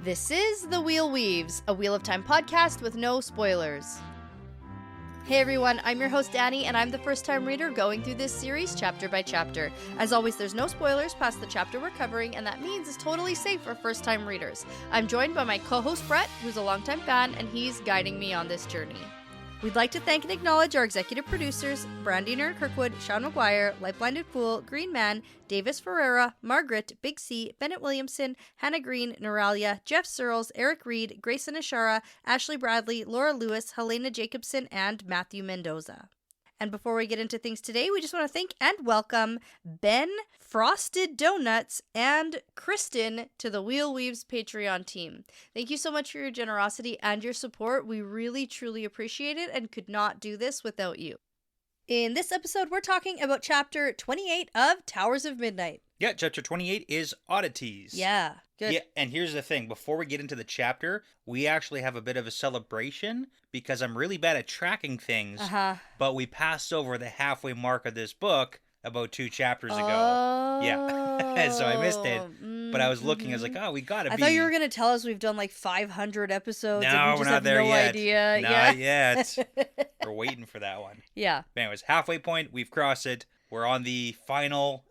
This is The Wheel Weaves, a Wheel of Time podcast with no spoilers. Hey everyone, I'm your host Dani, and I'm the first-time reader going through this series chapter by chapter. As always, there's no spoilers past the chapter we're covering, and that means it's totally safe for first-time readers. I'm joined by my co-host Brett, who's a longtime fan, and he's guiding me on this journey. We'd like to thank and acknowledge our executive producers, Brandy and Kirkwood, Sean McGuire, LightBlindedFool, Green Man, Deyvis, Ferreira, Margaret, Big C, Bennett Williamson, Hannah Green, Noralia, Geof, Searles, Erik Reed, Greysin, Ishara, Ashlee Bradley, Laura Lewis, Helena Jacobsen, and Matthew Mendoza. And before we get into things today, we just want to thank and welcome Ben, Frosted Donuts, and Kristen to the Wheel Weaves Patreon team. Thank you so much for your generosity and your support. We really, truly appreciate it and could not do this without you. In this episode, we're talking about Chapter 28 of Towers of Midnight. Yeah, Chapter 28 is Oddities. Yeah, good. Yeah, and here's the thing. Before we get into the chapter, we actually have a bit of a celebration because I'm really bad at tracking things, but we passed over the halfway mark of this book about 2 chapters ago. Yeah, so I missed it, but I was looking, I was like, oh, we gotta be. I thought you were going to tell us we've done like 500 episodes. No, and we we're just not have there no yet. idea. Not yet. We're waiting for that one. Yeah. But anyways, halfway point, we've crossed it. We're on the final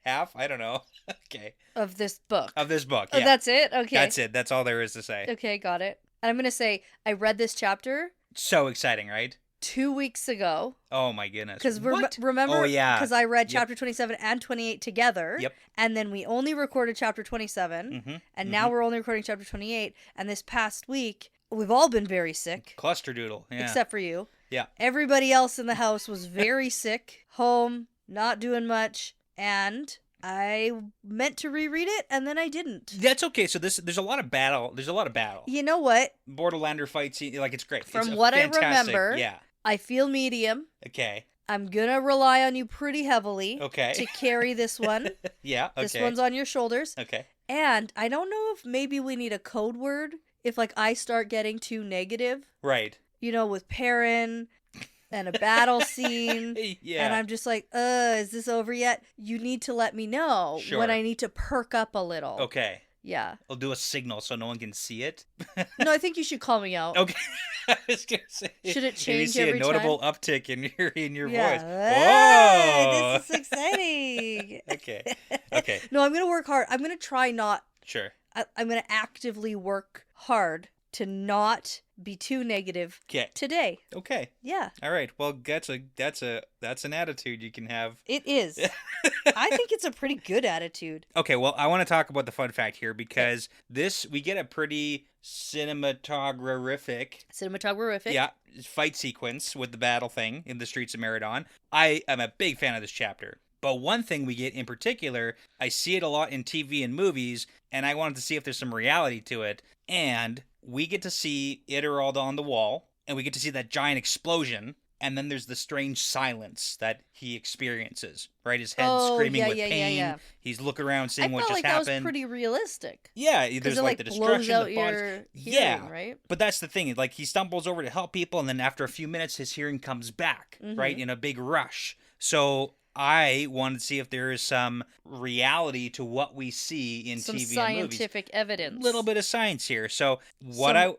half, I don't know. Okay. Of this book. Of this book, Oh, yeah. that's it? Okay. That's it. That's all there is to say. Okay, got it. And I'm going to say, I read this chapter So exciting, right? 2 weeks ago. Oh my goodness. Because What? remember, Oh, yeah. because I read Yep. chapter 27 and 28 together. Yep. And then we only recorded chapter 27. And now we're only recording chapter 28. And this past week, we've all been very sick. Cluster doodle. Yeah. Except for you. Yeah. Everybody else in the house was very sick, home, not doing much, and I meant to reread it, and then I didn't. That's okay. So there's a lot of battle. There's a lot of battle. You know what? Borderlander fight scene, like it's great. From It's what fantastic. I remember, Yeah. I feel medium. Okay. I'm gonna rely on you pretty heavily Okay. to carry this one. Yeah. Okay. This one's on your shoulders. Okay. And I don't know if maybe we need a code word if, like, I start getting too negative. Right. You know, with Perrin and a battle scene. Yeah. And I'm just like, is this over yet? You need to let me know Sure. when I need to perk up a little. Okay. Yeah. I'll do a signal so no one can see it. No, I think you should call me out. Okay. I was gonna say. Should it If you change see every a notable time? uptick in your Yeah. voice. Ah, Whoa. this is exciting. Okay. Okay. No, I'm going to work hard. I'm going to try not. Sure. I'm going to actively work hard to not be too negative Okay. today. Okay. Yeah. All right. Well, that's an attitude you can have. It is. I think it's a pretty good attitude. Okay, well, I want to talk about the fun fact here because we get a pretty cinematographic fight sequence with the battle thing in the streets of Meridon. I am a big fan of this chapter. But one thing we get in particular, I see it a lot in TV and movies, and I wanted to see if there's some reality to it. And we get to see Iterald on the wall, and we get to see that giant explosion. And then there's the strange silence that he experiences, right? His head screaming with pain. Yeah. He's looking around, seeing what just I felt like happened. that was pretty realistic. Yeah, there's it, like the blows destruction, out the your bodies. hearing, right? But that's the thing. Like, he stumbles over to help people, and then after a few minutes, his hearing comes back, right? In a big rush. So I wanted to see if there is some reality to what we see in some TV and movies. scientific evidence. Little bit of science here. So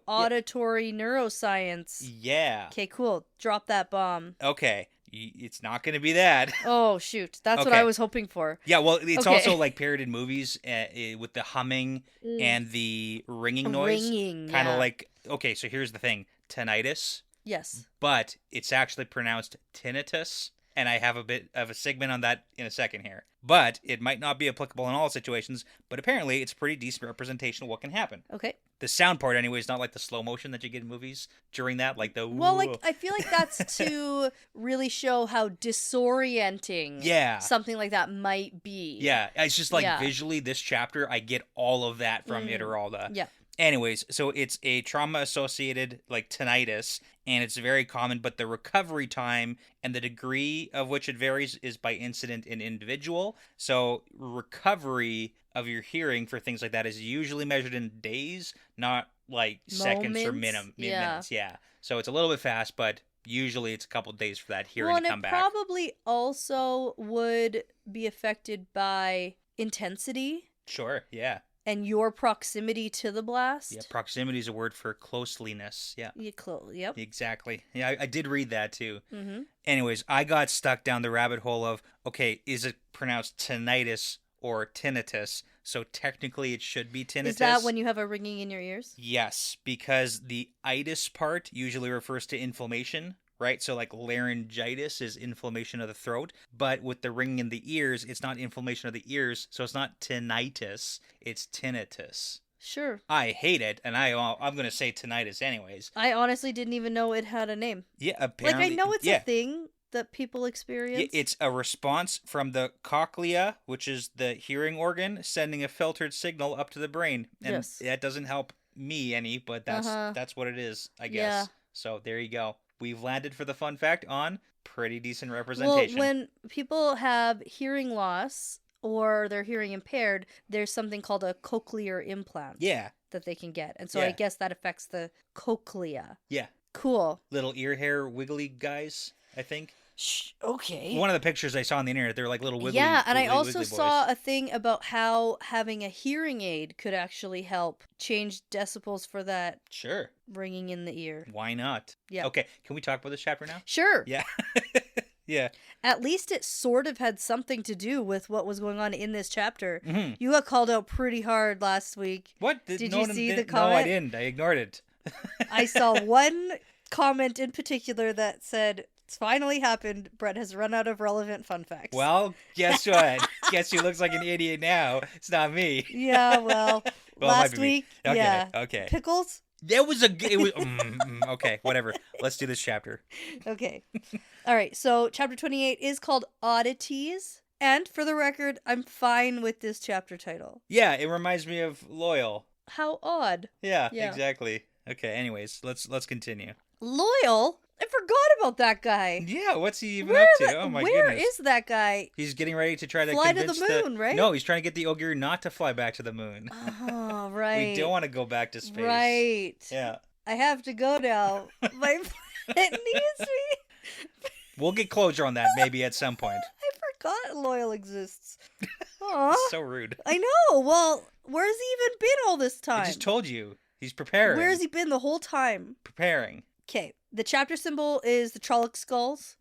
auditory neuroscience. Yeah. Okay, cool. Drop that bomb. Okay. It's not going to be that. Oh, shoot. That's what I was hoping for. Yeah, well, it's also like paired in movies with the humming and the ringing noise. Kind of like, okay, so here's the thing. Tinnitus. Yes. But it's actually pronounced tinnitus. And I have a bit of a segment on that in a second here. But it might not be applicable in all situations, but apparently it's a pretty decent representation of what can happen. Okay. The sound part, anyway, is not like the slow motion that you get in movies during that, like the... Well, like, I feel like that's to really show how disorienting something like that might be. Yeah, it's just like visually, this chapter, I get all of that from Iteralda. Yeah. Anyways, so it's a trauma-associated, like, tinnitus, and it's very common, but the recovery time and the degree of which it varies is by incident and individual. So recovery of your hearing for things like that is usually measured in days, not, like, seconds or minutes. Yeah. So it's a little bit fast, but usually it's a couple of days for that hearing to come back. Well, and it probably also would be affected by intensity. Sure, yeah. and your proximity to the blast. Yeah, proximity is a word for closeliness. Yeah. Yep. Exactly. Yeah, I did read that too. Mm-hmm. Anyways, I got stuck down the rabbit hole of, okay, is it pronounced tinnitus or tinnitus? So technically it should be tinnitus. Is that when you have a ringing in your ears? Yes, because the itis part usually refers to inflammation, right? So like laryngitis is inflammation of the throat, but with the ringing in the ears, it's not inflammation of the ears, so it's not tinnitus, it's tinnitus. Sure. I hate it, and I'm going to say tinnitus anyways. I honestly didn't even know it had a name. Yeah, apparently. Like, I know it's a thing that people experience. Yeah, it's a response from the cochlea, which is the hearing organ, sending a filtered signal up to the brain. And yes. That doesn't help me any, but that's what it is, I guess. Yeah. So there you go. We've landed for the fun fact on pretty decent representation. Well, when people have hearing loss or they're hearing impaired, there's something called a cochlear implant. Yeah. That they can get. And so I guess that affects the cochlea. Yeah. Cool. Little ear hair wiggly guys, I think. Okay. One of the pictures I saw on the internet, they're like little wiggly. Yeah, and I wiggly also boys. saw a thing about how having a hearing aid could actually help change decibels for that Sure. ringing in the ear. Why not? Yeah. Okay, can we talk about this chapter now? Sure. Yeah. Yeah. At least it sort of had something to do with what was going on in this chapter. Mm-hmm. You got called out pretty hard last week. What? Did you see the comment? No, I didn't. I ignored it. I saw one comment in particular that said, "It's finally happened. Brett has run out of relevant fun facts." Well, guess what? Guess who looks like an idiot now? It's not me. Yeah, well, last week, okay, yeah. Okay. Pickles? It was okay, whatever. Let's do this chapter. Okay. All right, so chapter 28 is called Oddities. And for the record, I'm fine with this chapter title. Yeah, it reminds me of Loyal. How odd. Yeah. Exactly. Okay, anyways, let's continue. Loyal? I forgot about that guy. Yeah, what's he even up to? Oh my goodness. Where is that guy? He's getting ready to try to fly convince to the moon, right? No, he's trying to get the Ogre not to fly back to the moon. Oh, right. We don't want to go back to space. Right. Yeah. I have to go now. My planet needs me. We'll get closure on that maybe at some point. I forgot Loyal exists. Aw. So rude. I know. Well, where's he even been all this time? I just told you. He's preparing. Where has he been the whole time? Preparing. Okay. The chapter symbol is the Trolloc skulls.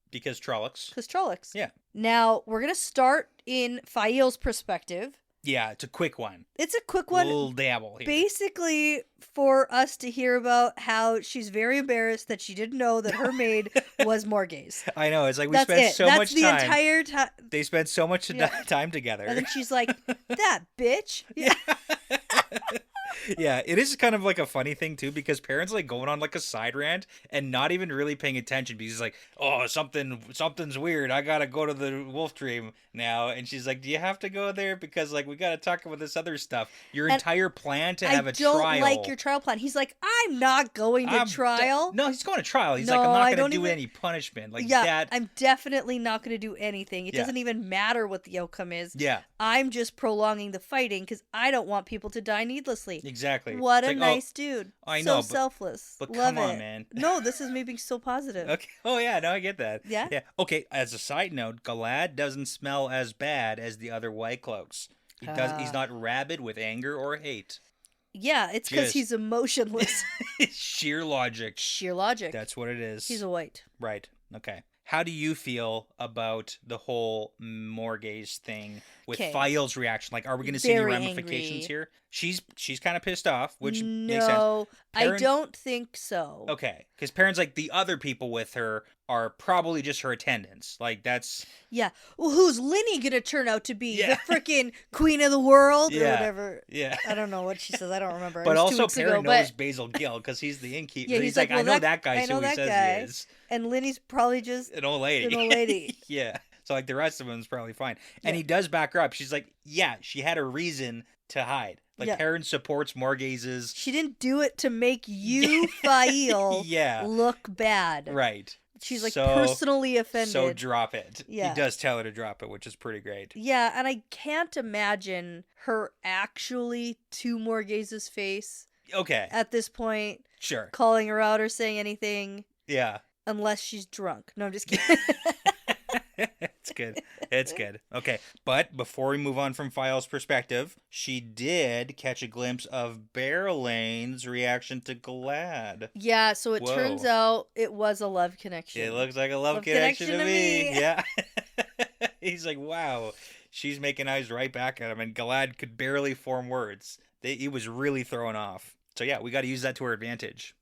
Because Trollocs. Because Trollocs. Yeah. Now, we're going to start in Fael's perspective. Yeah, it's a quick one. It's a quick one. A little dabble here. Basically, for us to hear about how she's very embarrassed that she didn't know that her maid was Morgaze. I know. It's like we That's spent it. so That's much the time. entire time. They spent so much time together. And then she's like, that bitch. Yeah. Yeah, it is kind of like a funny thing too, because parents like going on like a side rant and not even really paying attention because he's like, oh, something's weird. I gotta go to the wolf dream now. And she's like, do you have to go there? Because like we gotta talk about this other stuff. Your entire plan to have a trial. I don't like your trial plan. He's like, I'm not going to trial. No, he's going to trial. He's No, like, I'm I not don't gonna do even- any punishment. Like Yeah, that. I'm definitely not going to do anything. It Yeah. doesn't even matter what the outcome is. Yeah, I'm just prolonging the fighting because I don't want people to die needlessly. exactly. What It's a like, nice dude. I so know, selfless. but Love come on, it. man. No, this is me being so positive. Okay. Oh yeah, no, I get that. Yeah? Yeah. Okay. As a side note, Galad doesn't smell as bad as the other White Cloaks. He's not rabid with anger or hate. Yeah, it's because Just- he's emotionless. Sheer logic. Sheer logic. That's what it is. He's a white. Right. Okay. How do you feel about the whole Morgaze thing with 'Kay. Fael's reaction? Like, are we going to see any Very ramifications angry. here? She's kind of pissed off, which makes sense. No, I Parent- don't think so. Okay, because parents like the other people with her are probably just her attendants. Like that's Yeah. Well, who's Linny gonna turn out to be? Yeah. The freaking queen of the world or Yeah. whatever. yeah. I don't know what she says. I don't remember. It But was 2 also, weeks ago, Perrin but- knows Basil Gill because he's the innkeeper. Yeah, he's he's like, like, I well, know that guy's I know who he that says guy. he is. And Linny's probably just An old lady. an old lady. Yeah. So like the rest of them is probably fine. And Yeah. he does back her up. She's like, yeah, she had a reason to hide. Like Yeah. Perrin supports Morgaze's. She didn't do it to make you, Fael, Yeah. look bad. Right. She's like So- personally offended. So drop it. Yeah. He does tell her to drop it, which is pretty great. Yeah, and I can't imagine her actually to Morgaze's face Okay. at this point, Sure. calling her out or saying anything Yeah. unless she's drunk. No, I'm just kidding. It's It's good. It's good. Okay. But before we move on from File's perspective, she did catch a glimpse of Berlane's reaction to Glad. Yeah, so it turns out it was a love connection. It looks like a love connection to me. Yeah. He's like, wow. She's making eyes right back at him, and Glad could barely form words. He was really thrown off. So yeah, we got to use that to our advantage.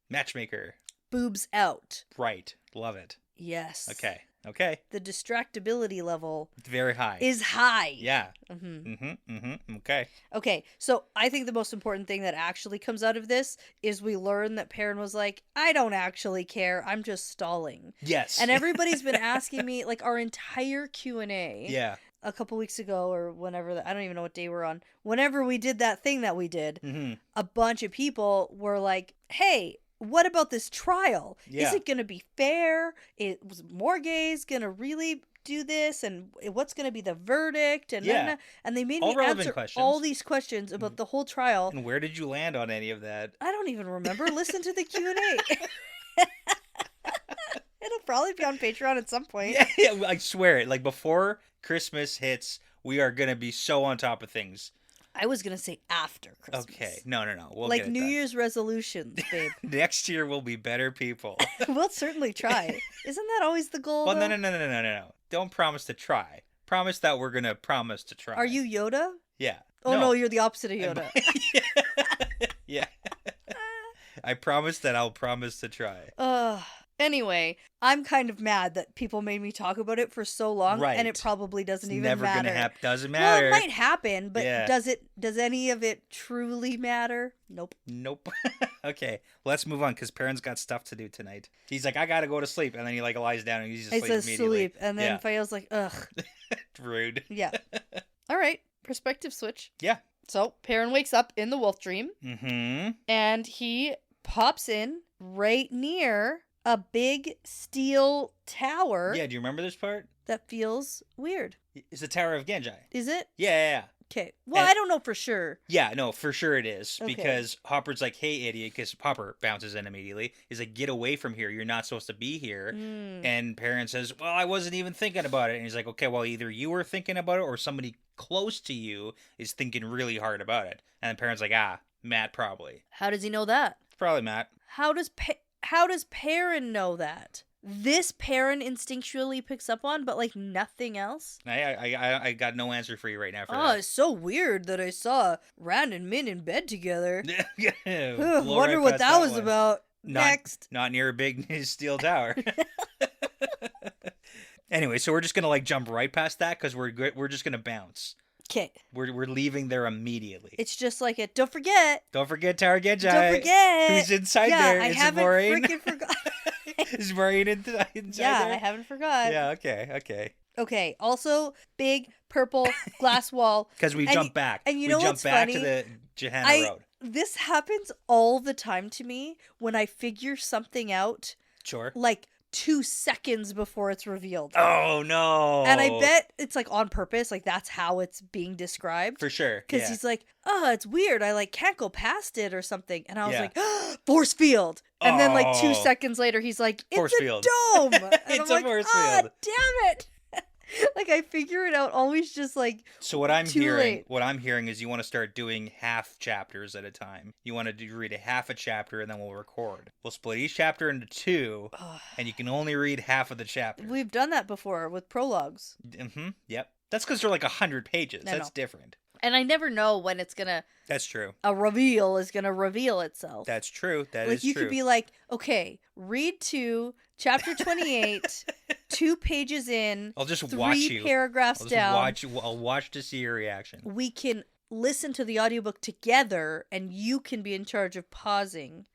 Matchmaker. Boobs out. Right. Love it. Yes. Okay. The distractibility level Very high. is high. Yeah. Okay. Okay, so I think the most important thing that actually comes out of this is we learn that Perrin was like, I don't actually care. I'm just stalling. Yes. And everybody's been asking me, like, our entire Q&A. Yeah. A couple weeks ago or whenever, I don't even know what day we're on. Whenever we did that thing that we did, a bunch of people were like, hey, what about this trial? Yeah. Is it going to be fair? Was Morgaze going to really do this? And what's going to be the verdict? And and they made me answer all these questions about the whole trial. And where did you land on any of that? I don't even remember. Listen to the Q&A. It'll probably be on Patreon at some point. Yeah, I swear it. Like, before Christmas hits, we are going to be so on top of things. I was going to say after Christmas. Okay. No. We'll like get it New done. Year's resolutions, babe. Next year we'll be better people. We'll certainly try. Isn't that always the goal? Well, though? no. Don't promise to try. Promise that we're going to promise to try. Are you Yoda? Yeah. Oh, no, you're the opposite of Yoda. Yeah. I promise that I'll promise to try. Anyway, I'm kind of mad that people made me talk about it for so long, right. And it probably doesn't even never matter. Gonna happen. Doesn't matter. Well, it might happen, but does any of it truly matter? Nope. Okay, let's move on because Perrin's got stuff to do tonight. He's like, I gotta go to sleep, and then he like lies down and he's asleep immediately. And then Fayo's like, ugh. Rude. Yeah. All right, perspective switch. Yeah. So Perrin wakes up in the wolf dream, and he pops in right near a big steel tower. Yeah, do you remember this part? That feels weird. It's the Tower of Genji. Is it? Yeah. Okay. Well, I don't know for sure. Yeah, no, for sure it is. Okay. Because Hopper's like, hey, idiot, because Hopper bounces in immediately. He's like, get away from here. You're not supposed to be here. And Perrin says, well, I wasn't even thinking about it. And he's like, okay, well, either you were thinking about it or somebody close to you is thinking really hard about it. And then Perrin's like, Matt probably. How does he know that? It's probably Matt. How does Perrin know that? This Perrin instinctually picks up on, but like nothing else? I got no answer for you right now for that. Oh, it's so weird that I saw Rand and Min in bed together. Right Wonder what that was about. Next. Not near a big steel tower. Anyway, so we're just gonna like jump right past that because we're just gonna bounce. Okay. We're leaving there immediately. It's just like it. Don't forget Tower Genji. Don't forget. Who's inside there? I haven't freaking forgot. Is Moraine inside there? I haven't forgot. Yeah, okay. Okay, also, big purple glass wall. Because we jump back. And you know what's We funny? jump back to the Johanna Road. This happens all the time to me when I figure something out. Sure. Like 2 seconds before it's revealed. Oh, no. And I bet it's like on purpose. Like that's how it's being described. For sure. Because he's like, oh, it's weird. I like can't go past it or something. And I was like, force field. And then like 2 seconds later, he's like, it's force a field. dome. And It's I'm a like, force field. Damn it. Like I figure it out always just like so what I'm late. hearing is you want to start doing half chapters at a time. You want to read a half a chapter and then we'll record. We'll split each chapter into 2 and you can only read half of the chapter. We've done that before with prologues. Yep. That's because they're like 100 pages. That's different. And I never know when it's gonna. That's true. A reveal is gonna reveal itself. That's true. That like is you true. could be like, okay, read 2, chapter 28, 2 pages in. I'll just 3 watch you. Paragraphs down. I'll watch to see your reaction. We can listen to the audiobook together, and you can be in charge of pausing.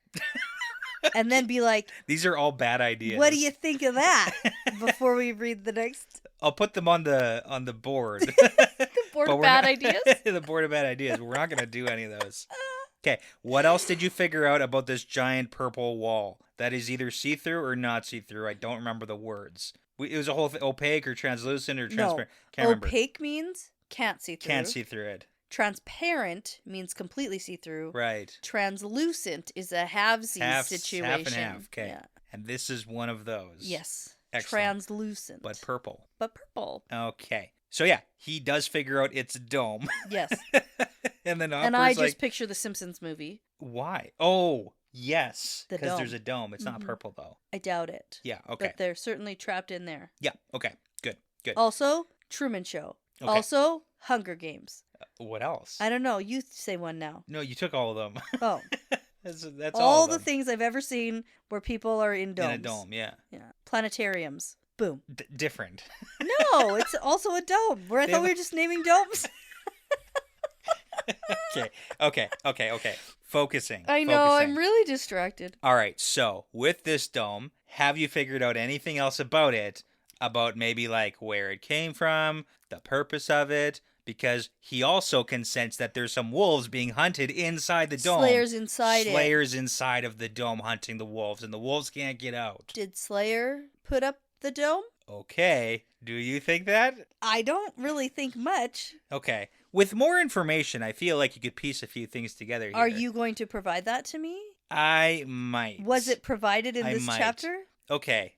And then be like, these are all bad ideas. What do you think of that? Before we read the next. I'll put them on the board. The board of bad ideas? The board of bad ideas. We're not going to do any of those. Okay, what else did you figure out about this giant purple wall that is either see-through or not see-through? I don't remember the words. It was a whole opaque or translucent or transparent. Can't remember. Opaque means can't see through. Can't see through it. Transparent means completely see-through. Right. Translucent is a halvesies situation. Half and half. Okay. Yeah. And this is one of those. Yes. Excellent. translucent. But purple. But purple. Okay. So yeah, he does figure out it's a dome. Yes. And then and I just picture the Simpsons movie. Why? Oh, yes. The Because dome. there's a dome. It's not purple, though. I doubt it. Yeah, okay. But they're certainly trapped in there. Yeah, okay. Good. Also, Truman Show. Okay. Also, Hunger Games. What else? I don't know. You say one now. No, you took all of them. Oh. That's all of the them. things I've ever seen where people are in domes. In a dome, yeah. Yeah. Planetariums. Boom. Different. No, it's also a dome. Where I thought we were just naming domes. Okay. Focusing. I know, I'm really distracted. All right, so with this dome, have you figured out anything else about it? About maybe like where it came from, the purpose of it? Because he also can sense that there's some wolves being hunted inside the dome. Slayers inside it. Slayers inside of the dome hunting the wolves, and the wolves can't get out. Did Slayer put up the dome? Okay, do you think that? I don't really think much. Okay. With more information, I feel like you could piece a few things together here. Are you going to provide that to me? I might. Was it provided in this might. chapter? Okay.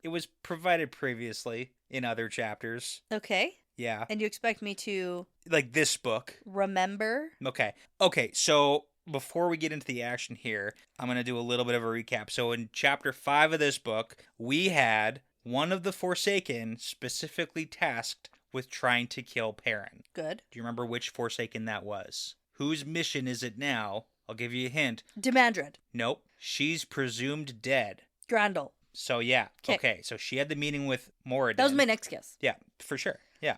It was provided previously in other chapters. Okay. Yeah. And you expect me to... Like this book. Remember? Okay, so before we get into the action here, I'm going to do a little bit of a recap. So in chapter 5 of this book, we had one of the Forsaken specifically tasked with trying to kill Perrin. Good. Do you remember which Forsaken that was? Whose mission is it now? I'll give you a hint. Demandred. Nope. She's presumed dead. Grandel. So yeah. Okay. So she had the meeting with Moradin. That was my next guess. Yeah, for sure. Yeah.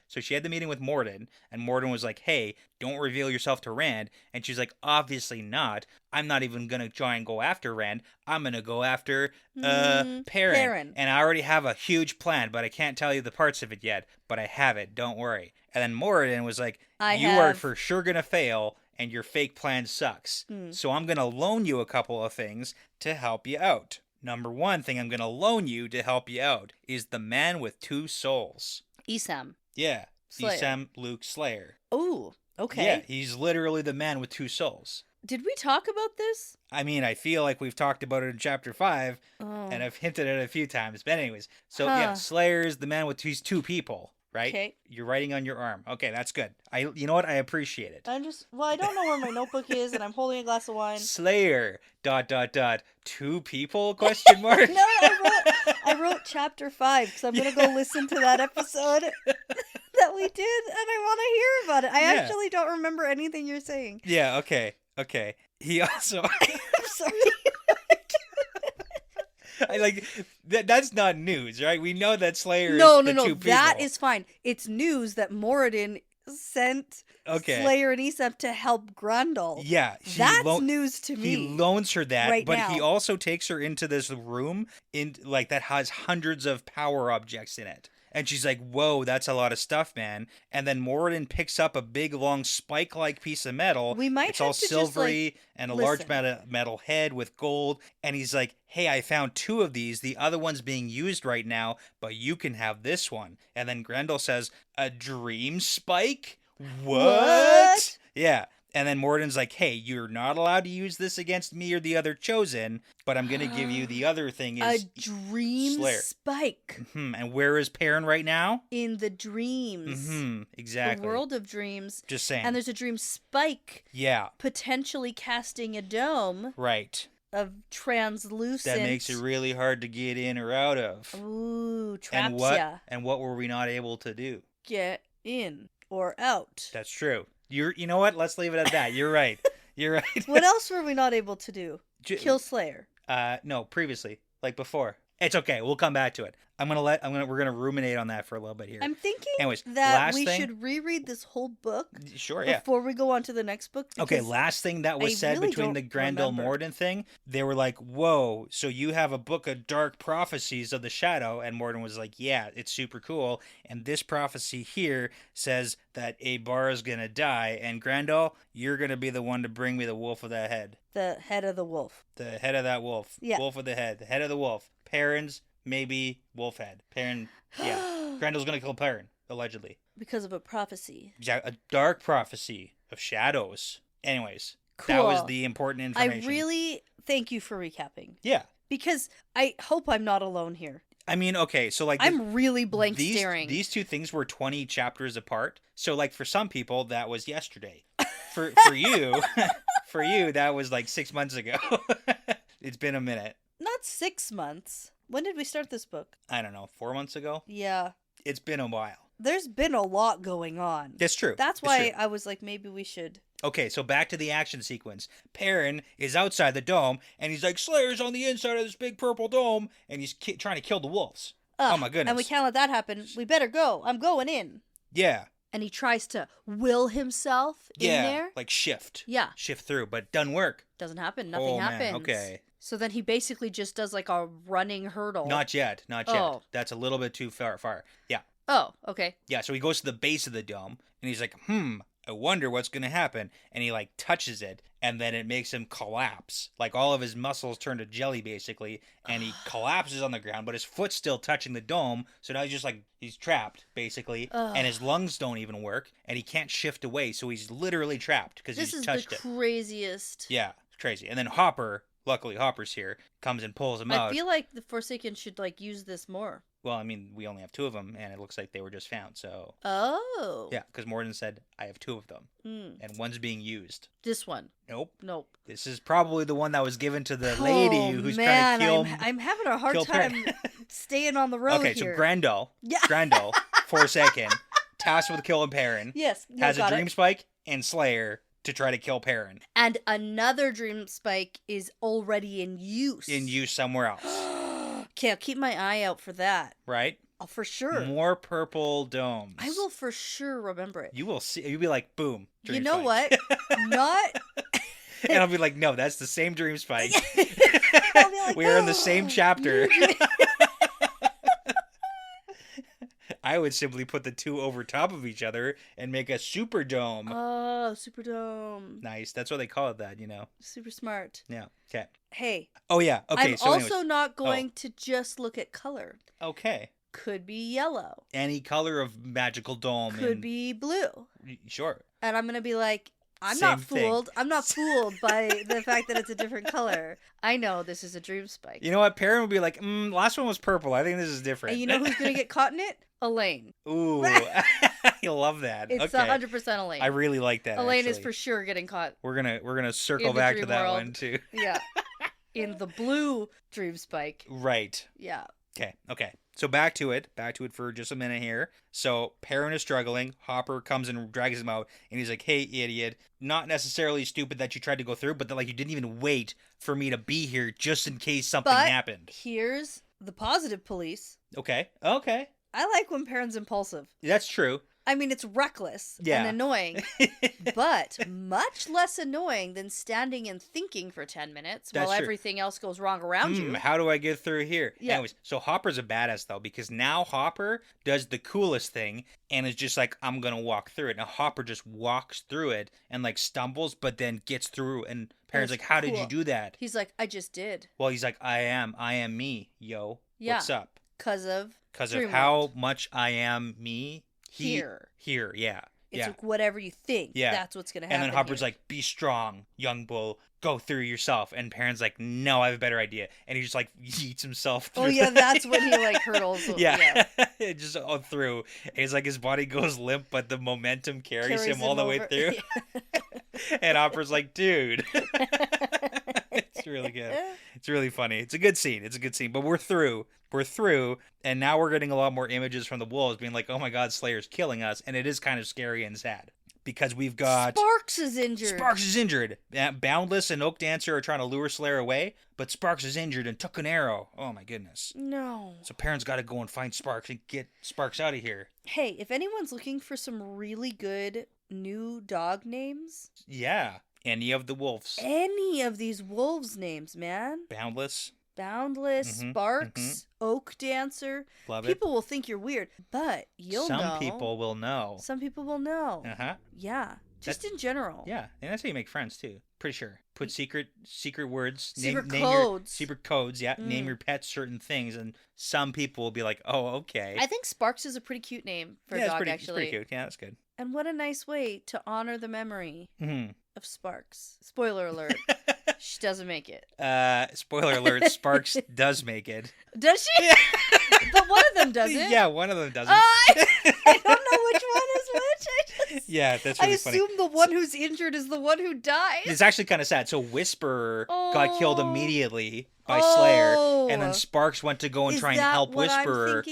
So she had the meeting with Morden, and Morden was like, hey, don't reveal yourself to Rand. And she's like, obviously not. I'm not even going to try and go after Rand. I'm going to go after Perrin. And I already have a huge plan, but I can't tell you the parts of it yet. But I have it. Don't worry. And then Morden was like, you are for sure going to fail, and your fake plan sucks. So I'm going to loan you a couple of things to help you out. Number one thing I'm going to loan you to help you out is the man with two souls. Esam. Yeah. Slayer. Esam Luke Slayer. Oh, okay. Yeah, he's literally the man with two souls. Did we talk about this? I mean, I feel like we've talked about it in chapter 5, and I've hinted at it a few times. But anyways, so yeah, Slayer is the man with these two people, right? Okay. You're writing on your arm. Okay, that's good. You know what? I appreciate it. I don't know where my notebook is, and I'm holding a glass of wine. Slayer, ... two people, question mark? No, I wrote chapter 5, because I'm going to go listen to that episode that we did, and I want to hear about it. I actually don't remember anything you're saying. Yeah, okay. He also... I'm sorry. That's not news, right? We know that Slayer is two people. That is fine. It's news that Moradin sent Slayer and Esam to help Grandel. Yeah. That's news to me. He loans her that, but now. He also takes her into this room that has hundreds of power objects in it. And she's like, whoa, that's a lot of stuff, man. And then Moradin picks up a big, long, spike-like piece of metal. It's all silvery and a large metal head with gold. And he's like, hey, I found 2 of these. The other one's being used right now, but you can have this one. And then Grendel says, a dream spike? What? Yeah. And then Moradin's like, hey, you're not allowed to use this against me or the other chosen, but I'm going to give you the other thing is a dream Slayer. Spike. And where is Perrin right now? In the dreams. Exactly. The world of dreams. Just saying. And there's a dream spike. Yeah. Potentially casting a dome. Right. Of translucent. That makes it really hard to get in or out of. Ooh, traps ya. And what were we not able to do? Get in or out. That's true. You know what? Let's leave it at that. You're right. What else were we not able to do? Kill Slayer. No, previously, like before. It's okay. We'll come back to it. We're gonna ruminate on that for a little bit here. I'm thinking Anyways, that we should reread this whole book. Sure, yeah. Before we go on to the next book. Okay, last thing that was said between the Grendel Morden thing, they were like, whoa, so you have a book of dark prophecies of the shadow, and Morden was like, yeah, it's super cool, and this prophecy here says that Abar is gonna die, and Grendel, you're gonna be the one to bring me the wolf of that head. The head of the wolf. The head of that wolf. Yeah. Wolf of the head of the wolf. Perrin's maybe wolf head. Perrin, yeah. Grendel's gonna kill Perrin, allegedly. Because of a prophecy. A dark prophecy of shadows. Anyways, cool. That was the important information. I really thank you for recapping. Yeah. Because I hope I'm not alone here. I mean, okay, so like I'm really blank staring. These two things were 20 chapters apart. So like for some people that was yesterday. For you, for you that was like 6 months ago. It's been a minute. Not 6 months. When did we start this book? I don't know, 4 months ago? Yeah. It's been a while. There's been a lot going on. That's true. That's why I was like, maybe we should. Okay, so back to the action sequence. Perrin is outside the dome, and he's like, Slayer's on the inside of this big purple dome, and he's trying to kill the wolves. Oh my goodness. And we can't let that happen. We better go. I'm going in. Yeah. And he tries to will himself in there. Like shift. Yeah. Shift through, but it doesn't work. Doesn't happen. Nothing happens. Man. Okay. So then he basically just does like a running hurdle. Not yet. Oh. That's a little bit too far. Yeah. Oh, okay. Yeah, so he goes to the base of the dome, and he's like, I wonder what's going to happen. And he, like, touches it, and then it makes him collapse. Like, all of his muscles turn to jelly, basically, and he collapses on the ground, but his foot's still touching the dome, so now he's just, like, he's trapped, basically, and his lungs don't even work, and he can't shift away, so he's literally trapped because he's touched it. This is the craziest. Yeah, it's crazy. And then Hopper, luckily Hopper's here, comes and pulls him out. I feel like the Forsaken should, like, use this more. Well, I mean, we only have 2 of them, and it looks like they were just found, so... Oh. Yeah, because Morden said, I have 2 of them, and one's being used. This one? Nope. This is probably the one that was given to the lady who's trying to kill... I'm having a hard time staying on the road here. Okay, so Grendel, Forsaken, tasked with killing Perrin, has a dream spike and Slayer to try to kill Perrin. And another dream spike is already in use. In use somewhere else. Okay, I'll keep my eye out for that. Right? Oh, for sure. More purple domes. I will for sure remember it. You will see. You'll be like, boom. You know what? Not. And I'll be like, no, that's the same dream spike. Like, we are in the same chapter. I would simply put the 2 over top of each other and make a super dome. Oh, super dome. Nice. That's what they call it that, Super smart. Yeah. Okay. Hey. Oh, yeah. Okay. I'm also not going to just look at color. Okay. Could be yellow. Any color of magical dome. Could be blue. Sure. And I'm going to be like, I'm Same not fooled. thing. I'm not fooled by the fact that it's a different color. I know this is a dream spike. You know what? Perrin would be like, last one was purple. I think this is different. And you know who's going to get caught in it? Elaine. Ooh. I love that. It's okay. 100% Elaine. I really like that. Elaine actually. is for sure getting caught. We're gonna circle back to that one too. Yeah. In the blue dream spike. Right. Yeah. Okay. So back to it for just a minute here. So Perrin is struggling. Hopper comes and drags him out, and he's like, "Hey, idiot! Not necessarily stupid that you tried to go through, but that like you didn't even wait for me to be here just in case something happened." Here's the positive police. Okay. I like when Perrin's impulsive. That's true. I mean, it's reckless and annoying, but much less annoying than standing and thinking for 10 minutes while everything else goes wrong around you. How do I get through here? Yeah. Anyways, so Hopper's a badass, though, because now Hopper does the coolest thing and is just like, I'm going to walk through it. Now Hopper just walks through it and, like, stumbles, but then gets through. And Perrin's like, how did you do that? He's like, I just did. Well, he's like, I am me, yo. Yeah. What's up? Because of how much I am me. Here, yeah. It's like whatever you think, that's what's going to happen. And then Hopper's like, be strong, young bull, go through yourself. And Perrin's like, no, I have a better idea. And he just like yeets himself through. Oh, yeah, that's when he like hurdles. Yeah. Just all through. And it's like his body goes limp, but the momentum carries him all the way through. And Hopper's like, dude. It's really good. It's really funny. It's a good scene. But we're through. And now we're getting a lot more images from the wolves being like, oh my god, Slayer's killing us. And it is kind of scary and sad. Because we've got... Sparks is injured. Boundless and Oak Dancer are trying to lure Slayer away, but Sparks is injured and took an arrow. Oh my goodness. No. So Perrin's got to go and find Sparks and get Sparks out of here. Hey, if anyone's looking for some really good new dog names... Yeah. Any of the wolves. Any of these wolves' names, man. Boundless, Sparks, Oak Dancer. Love People will think you're weird, but you'll know. Some people will know. Uh-huh. Yeah. Just in general. Yeah. And that's how you make friends, too. Pretty sure. Put secret words. Secret codes. Secret codes, yeah. Name your pet certain things, and some people will be like, oh, okay. I think Sparks is a pretty cute name for a dog, actually. It's pretty cute. Yeah, that's good. And what a nice way to honor the memory of Sparks. Spoiler alert. She doesn't make it. Spoiler alert, Sparks does make it. Does she? But one of them doesn't. Yeah, one of them doesn't. I don't know which one is which. Yeah, that's really funny. I assume the one who's injured is the one who dies. It's actually kind of sad. So Whisperer got killed immediately by Slayer, and then Sparks went to go and try and help Whisperer,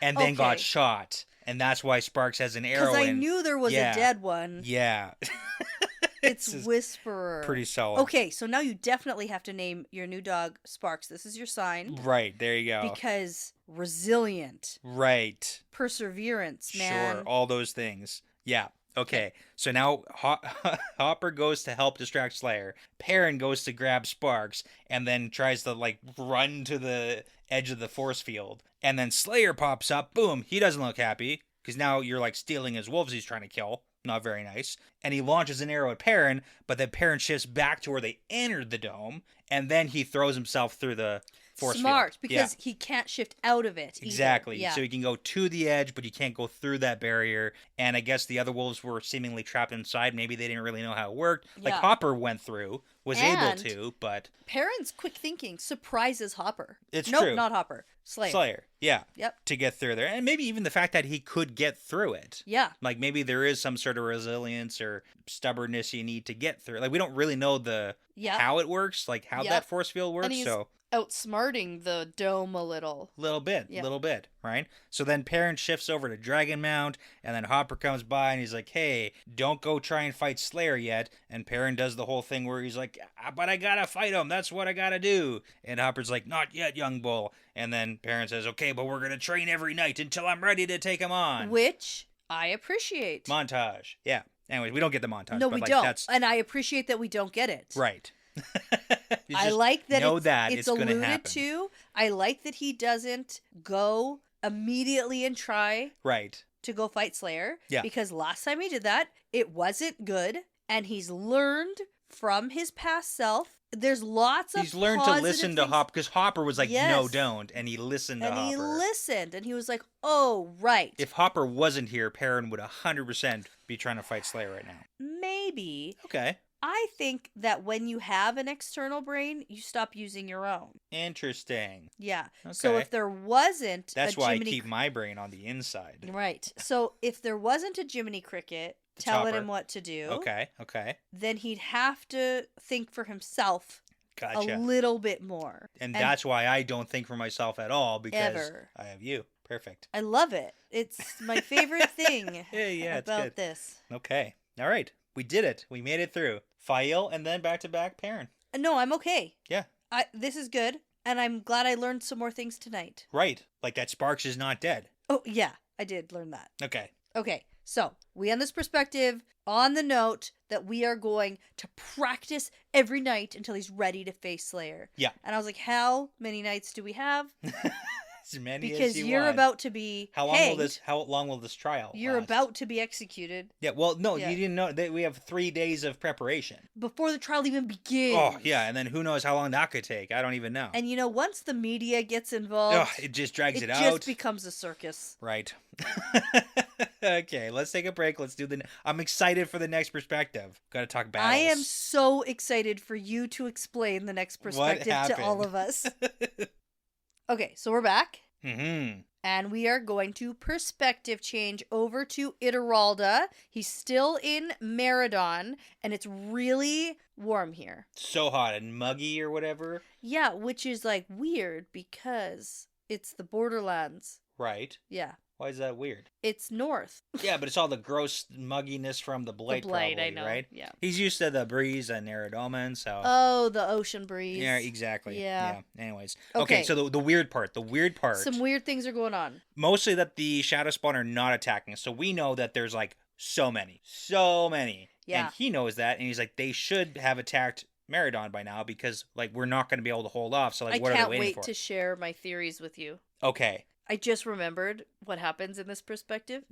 and then got shot. And that's why Sparks has an arrow in. Because I knew there was a dead one. Yeah. It's Whisperer. Pretty solid. Okay, so now you definitely have to name your new dog Sparks. This is your sign. Right, there you go. Because resilient. Right. Perseverance, man. Sure, all those things. Yeah. Okay, so now Hopper goes to help distract Slayer. Perrin goes to grab Sparks and then tries to, run to the edge of the force field. And then Slayer pops up. Boom, he doesn't look happy because now you're, stealing his wolves he's trying to kill. Not very nice. And he launches an arrow at Perrin, but then Perrin shifts back to where they entered the dome, and then he throws himself through the force Smart, field. because he can't shift out of it. Exactly. Yeah. So he can go to the edge, but you can't go through that barrier. And I guess the other wolves were seemingly trapped inside. Maybe they didn't really know how it worked. Hopper went through, was able to, but... Perrin's quick thinking surprises Hopper. It's true. Nope, not Hopper. Slayer. Yeah. Yep. To get through there. And maybe even the fact that he could get through it. Yeah. Maybe there is some sort of resilience or stubbornness you need to get through. We don't really know how it works, how that force field works. And he's outsmarting the dome a little. Little bit, right? So then Perrin shifts over to Dragon Mount, and then Hopper comes by and he's like, hey, don't go try and fight Slayer yet. And Perrin does the whole thing where he's like, but I gotta fight him. That's what I gotta do. And Hopper's like, not yet, young bull. And then Perrin says, okay, but we're gonna train every night until I'm ready to take him on. Which I appreciate. Montage. Yeah. Anyways, we don't get the montage. No, we don't. And I appreciate that we don't get it. Right. I like that it's alluded to. I like that he doesn't go immediately and try to go fight Slayer. Yeah. Because last time he did that, it wasn't good. And he's learned from his past self. There's lots of He's learned to listen to Hopper, because Hopper was like, yes. no, don't. And he listened to Hopper. And he listened. And he was like, oh, right. If Hopper wasn't here, Perrin would 100% be trying to fight Slayer right now. Maybe. Okay. I think that when you have an external brain, you stop using your own. Interesting. Yeah. Okay. So if there wasn't That's why I keep my brain on the inside. Right. So if there wasn't a Jiminy Cricket telling him what to do. Okay. Then he'd have to think for himself Gotcha. a little bit more. And that's why I don't think for myself at all, because I have you. Perfect. I love it. It's my favorite thing about this. Okay. All right. We did it. We made it through. File and then back-to-back Perrin. No, I'm okay. Yeah. This is good, and I'm glad I learned some more things tonight. Right. Like that Sparks is not dead. Oh, yeah. I did learn that. Okay. So we end this perspective on the note that we are going to practice every night until he's ready to face Slayer. Yeah. And I was like, how many nights do we have? As many because as you you're want. about to be How long will this trial You're last? about to be executed. Yeah, well, no, you didn't know that we have 3 days of preparation. Before the trial even begins. Oh, yeah, and then who knows how long that could take. I don't even know. And once the media gets involved, it just drags it out. It just becomes a circus. Right. Okay, let's take a break. Let's do I'm excited for the next perspective. Got to talk battles. I am so excited for you to explain the next perspective to all of us. Okay, so we're back. Mm-hmm. And we are going to perspective change over to Ituralde. He's still in Meridon, and it's really warm here. So hot and muggy or whatever. Yeah, which is weird because it's the Borderlands. Right. Yeah. Why is that weird? It's north. Yeah, but it's all the gross mugginess from the blight, probably, I know. Right? Yeah. He's used to the breeze and Neridoman, so... Oh, the ocean breeze. Yeah, exactly. Yeah. Anyways. Okay, so the weird part. Some weird things are going on. Mostly that the Shadow Spawn are not attacking us, so we know that there's, so many. Yeah. And he knows that, and he's like, they should have attacked Meridon by now, because, we're not going to be able to hold off, so, what are they waiting for? I can't wait to share my theories with you. Okay. I just remembered what happens in this perspective.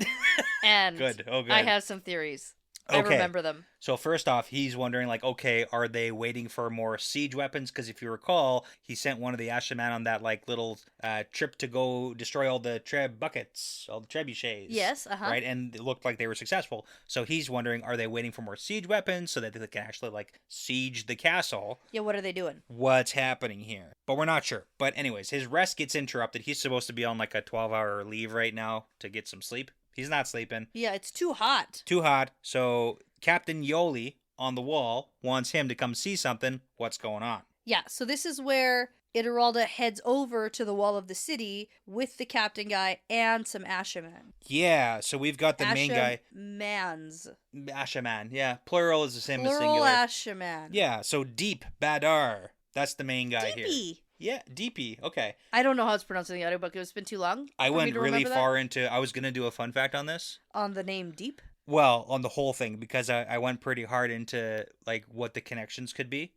And good. Oh, good. I have some theories. I Okay. remember them. So first off, he's wondering, like, okay, are they waiting for more siege weapons? Because if you recall, he sent one of the Ashman on that, like, little trip to go destroy all the buckets, all the trebuchets. Yes, Right? And it looked like they were successful. So he's wondering, are they waiting for more siege weapons so that they can actually, like, siege the castle? Yeah, what are they doing? What's happening here? But we're not sure. But anyways, his rest gets interrupted. He's supposed to be on, like, a 12-hour leave right now to get some sleep. He's not sleeping. Yeah, it's too hot. Too hot. So Captain Yoli on the wall wants him to come see something. What's going on? Yeah, so this is where Ituralde heads over to the wall of the city with the captain guy and some Ashaman. Yeah, so we've got the main guy. Ashaman, yeah. Plural is the same as singular. Plural Ashaman. Yeah, so Deep Badar. That's the main guy here. Deepy. Yeah, Deepy. Okay. I don't know how it's pronounced in the audiobook. It's been too long. I for me went to really remember that. far into... I was going to do a fun fact on this. On the name Deep? Well, on the whole thing, because I went pretty hard into, like, what the connections could be.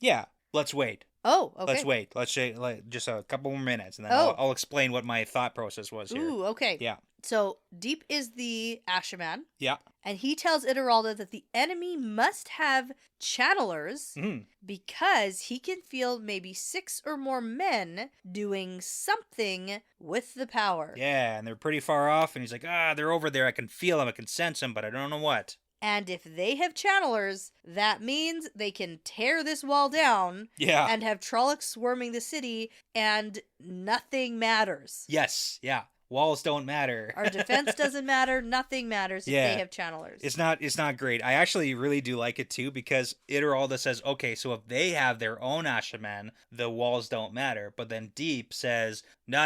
Yeah, let's wait. Oh, okay. Let's wait. Let's just a couple more minutes, and then Oh. I'll explain what my thought process was here. Ooh, okay. Yeah. So, Deep is the Ashaman, Yeah. and he tells Ituralde that the enemy must have channelers Mhm. because he can feel maybe 6 or more men doing something with the power. Yeah, and they're pretty far off, and he's like, they're over there. I can feel them. I can sense them, but I don't know what. And if they have channelers, that means they can tear this wall down Yeah. and have Trollocs swarming the city, and nothing matters. Yes. Yeah. Walls don't matter. Our defense doesn't matter. Nothing matters if Yeah. they have channelers. It's not great. I actually really do like it too, because Ituralde says, okay, so if they have their own Ashaman, the walls don't matter. But then Deep says, no,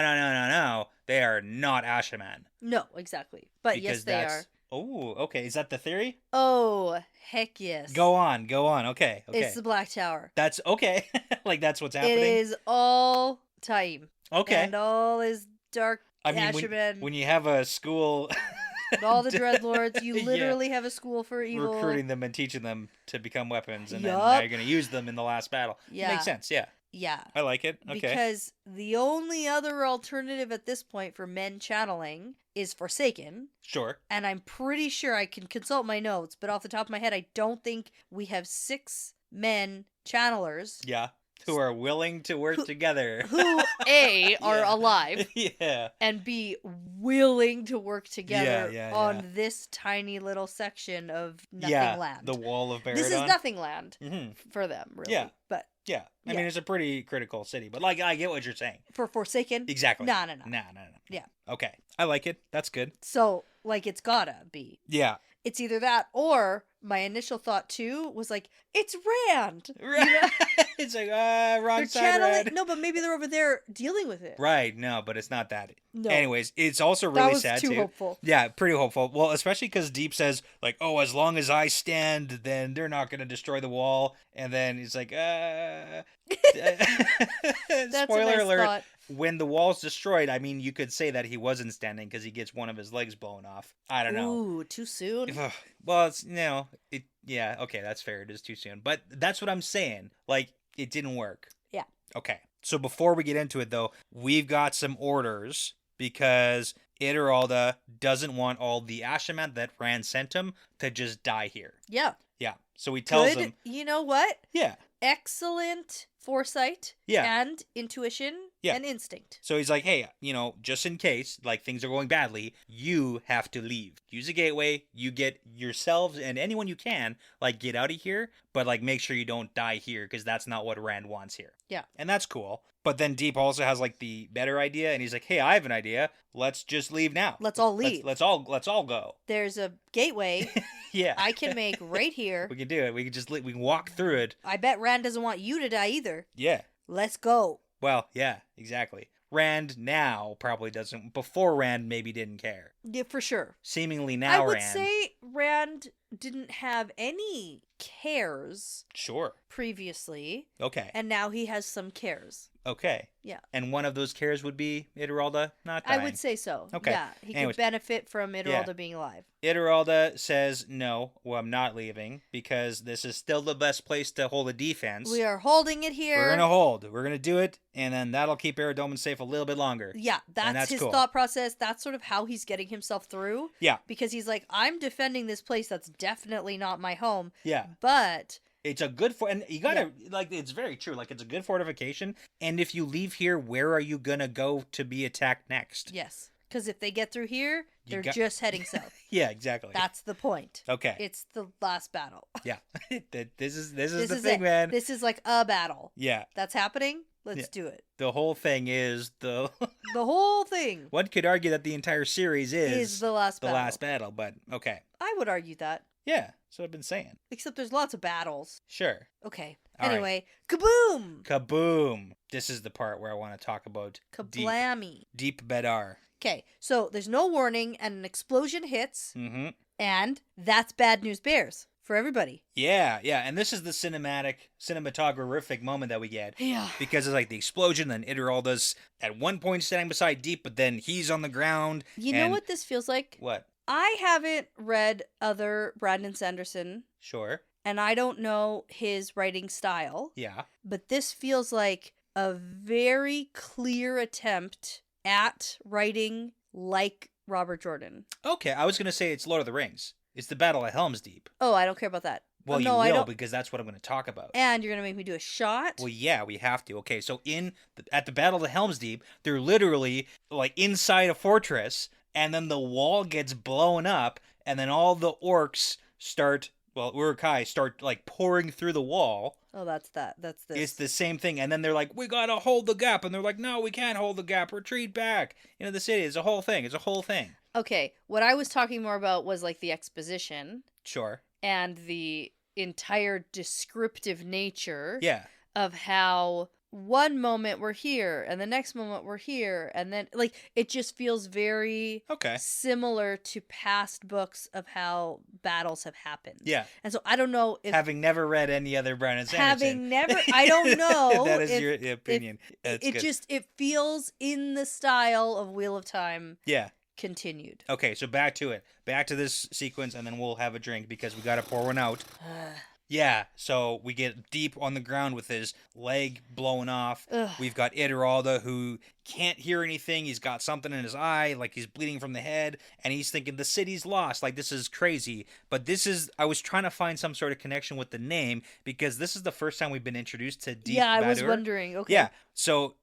they are not Ashaman. No, exactly. But yes, Because they are. Oh, okay. Is that the theory? Oh, heck yes. Go on. Okay. It's the Black Tower. That's okay. Like, that's what's happening. It is all time. Okay. And all is dark I mean, Ashaman. when you have a school And all the Dreadlords, you Yeah. literally have a school for evil. recruiting them and teaching them to become weapons, and then Yup. now you're going to use them in the last battle. Yeah. Makes sense, yeah. Yeah. I like it. Okay. Because the only other alternative at this point for men channeling is Forsaken. Sure. And I'm pretty sure I can consult my notes, but off the top of my head, I don't think we have 6 men channelers Yeah. Who are willing to work together. who, A, are Yeah. alive, Yeah. and B, willing to work together Yeah, on yeah. this tiny little section of nothing Yeah. land. The wall of Baradon. This is nothing land Mm-hmm. for them, really. Yeah. But Yeah. I Yeah. mean, it's a pretty critical city, but like, I get what you're saying. for Forsaken, Exactly. no. No. Yeah. Okay. I like it. That's good. So, like, it's gotta be. Yeah. It's either that or my initial thought too was like, it's Rand. Right. It's like, wrong They're side, channeling. Red. No, but maybe they're over there dealing with it. Right. No, but it's not that. No. Anyways, it's also that really was sad too too. hopeful. Yeah, pretty hopeful. Well, especially because Deep says, like, oh, as long as I stand, then they're not going to destroy the wall. And then he's like, That's spoiler a nice alert. thought. When the wall's destroyed, I mean, you could say that he wasn't standing because he gets one of his legs blown off. I don't know. Ooh, too soon. Well, it's, yeah, okay, that's fair. It is too soon. But that's what I'm saying. Like, it didn't work. Yeah. Okay. So before we get into it, though, we've got some orders because Ituralde doesn't want all the Ashaman that Rand sent him to just die here. Yeah. Yeah. So he tells Good. them, You know what? yeah. Excellent foresight Yeah. and intuition Yeah. and instinct. So he's like, hey, just in case, like, things are going badly, you have to leave. Use a gateway. You get yourselves and anyone you can, like, get out of here, but, like, make sure you don't die here because that's not what Rand wants here. Yeah. And that's cool. But then Deep also has, like, the better idea, and he's like, hey, I have an idea. Let's just leave now. Let's all leave. Let's all go. There's a gateway Yeah. I can make right here. We can do it. We can just we can walk through it. I bet Rand doesn't want you to die either. Yeah. Let's go. Well, yeah, exactly. Rand now probably doesn't. Before Rand maybe didn't care. Yeah, for sure. Seemingly now I would Rand. say Rand didn't have any cares Sure. previously. Okay. And now he has some cares. Okay. Yeah. And one of those cares would be Ituralde not dying. I would say so. Okay. Yeah. He Anyways. could benefit from Ituralde being alive. Ituralde says, no, well, I'm not leaving because this is still the best place to hold a defense. We are holding it here. We're going to hold. We're going to do it, and then that'll keep Eridomen safe a little bit longer. Yeah, that's his cool. thought process. That's sort of how he's getting himself through. Yeah. Because he's like, I'm defending this place that's definitely not my home. Yeah. But it's a good and you gotta like, it's very true. Like, it's a good fortification. And if you leave here, where are you gonna go to be attacked next? Yes, because if they get through here, they're just heading south. Yeah, exactly. That's the point. Okay. It's the last battle. Yeah. This is the thing, man. This is like a battle. Yeah. That's happening. Let's do it. The whole thing is the whole thing. One could argue that the entire series is the last battle, but okay. I would argue that. Yeah, that's what I've been saying. Except there's lots of battles. Sure. Okay. All anyway, kaboom! Kaboom! This is the part where I want to talk about Kablammy. Deep Bedar. Okay, so there's no warning, and an explosion hits, and that's bad news bears for everybody. Yeah, and this is the cinematographic moment that we get. Yeah. Because it's like the explosion, then Ituralde's at one point standing beside Deep, but then he's on the ground. You know what this feels like? What? I haven't read other Brandon Sanderson. Sure. And I don't know his writing style. Yeah. But this feels like a very clear attempt at writing like Robert Jordan. Okay, I was going to say it's Lord of the Rings. It's the Battle of Helm's Deep. Oh, I don't care about that. Well, no, you will, because that's what I'm going to talk about. And you're going to make me do a shot? Well, yeah, we have to. Okay, so at the Battle of Helm's Deep, they're literally like inside a fortress, and then the wall gets blown up, and then all the orcs Uruk-hai start like pouring through the wall. Oh, that's that. That's this. It's the same thing, and then they're like, we gotta hold the gap, and they're like, no, we can't hold the gap, retreat back into the city. It's a whole thing. Okay, what I was talking more about was like the exposition. Sure. And the entire descriptive nature. Yeah. Of how one moment we're here and the next moment we're here, and then like it just feels very similar to past books of how battles have happened. Yeah. And so I don't know if having never read any other Brandon Sanderson. I don't know. That is your opinion. It feels in the style of Wheel of Time. Yeah. Continued. Okay, so back to it. Back to this sequence, and then we'll have a drink because we gotta pour one out. Yeah, so we get Deep on the ground with his leg blown off. Ugh. We've got Ituralde who can't hear anything. He's got something in his eye, like he's bleeding from the head, and he's thinking the city's lost. Like, this is crazy. But I was trying to find some sort of connection with the name because this is the first time we've been introduced to Deep. Yeah, I Badur. was wondering. Okay. Yeah, so,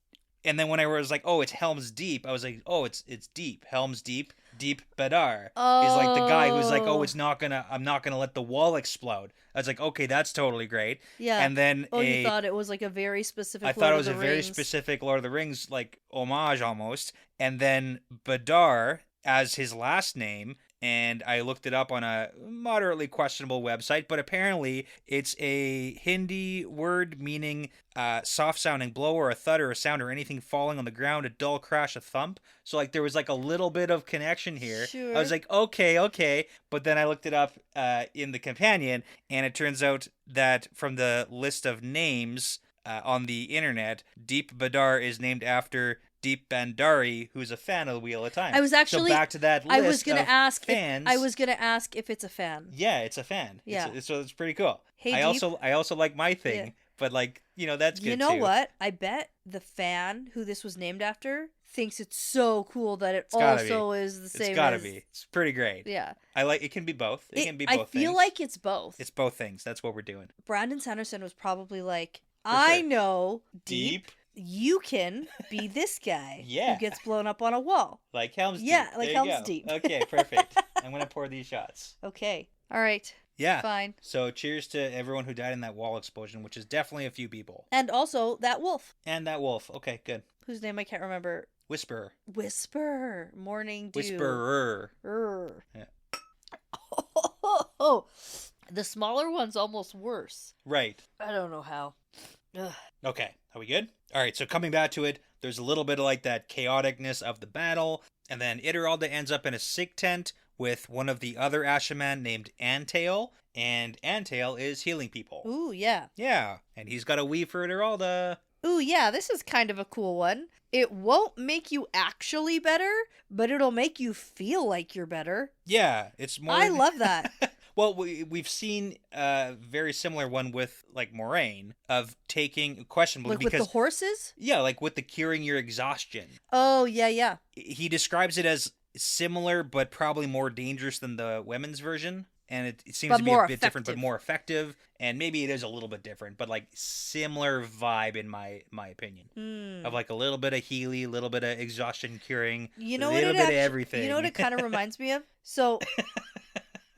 and then when I was like, oh, it's Helm's Deep, I was like, oh, it's Deep. Helm's Deep. Deep Bedar is like the guy who's like, oh, I'm not gonna let the wall explode. I was like, okay, that's totally great. Yeah. And then you thought it was like a very specific. I thought it was a very specific Lord of the Rings like homage almost. And then Bedar as his last name, and I looked it up on a moderately questionable website, but apparently it's a Hindi word meaning soft-sounding blow or a thud or a sound or anything falling on the ground, a dull crash, a thump. So, like, there was, like, a little bit of connection here. Sure. I was like, okay. But then I looked it up in the companion, and it turns out that from the list of names on the internet, Deep Bedar is named after Deep Bhandari, who's a fan of the Wheel of Time. I was actually so back to that list. I was gonna ask fans. I was gonna ask if it's a fan. Yeah, it's a fan. Yeah, so it's pretty cool. Hey, I also like my thing, but like that's good. You know too. what? I bet the fan who this was named after thinks it's so cool that it also is the same. It's gotta be. It's pretty great. Yeah. It can be both. It can be both. I feel like it's both. It's both things. That's what we're doing. Brandon Sanderson was probably like, I know Deep. You can be this guy who gets blown up on a wall. Like Helm's Deep. Yeah, like Helm's Deep. Okay, perfect. I'm going to pour these shots. Okay. All right. Yeah. Fine. So cheers to everyone who died in that wall explosion, which is definitely a few people. And also that wolf. Okay, good. Whose name I can't remember. Whisperer. Morning dew. Whisperer. Yeah. The smaller one's almost worse. Right. I don't know how. Ugh. Okay, are we good? All right, so coming back to it, there's a little bit of like that chaoticness of the battle, and then Ituralde ends up in a sick tent with one of the other Ashaman named Antail, and Antail is healing people. Ooh, yeah. Yeah, and he's got a weave for Deralda. Ooh, yeah, this is kind of a cool one. It won't make you actually better, but it'll make you feel like you're better. Yeah, it's more... I love that. Well, we've seen a very similar one with, like, Moraine, of taking... Questionable, Like because... with the horses? Yeah, like with the curing your exhaustion. Oh, yeah, yeah. He describes it as similar, but probably more dangerous than the women's version. And it seems to be a bit different, but more effective. And maybe it is a little bit different, but like similar vibe in my opinion. Of like a little bit of Healy, a little bit of exhaustion curing, a little bit of everything. You know what it kind of reminds me of? So,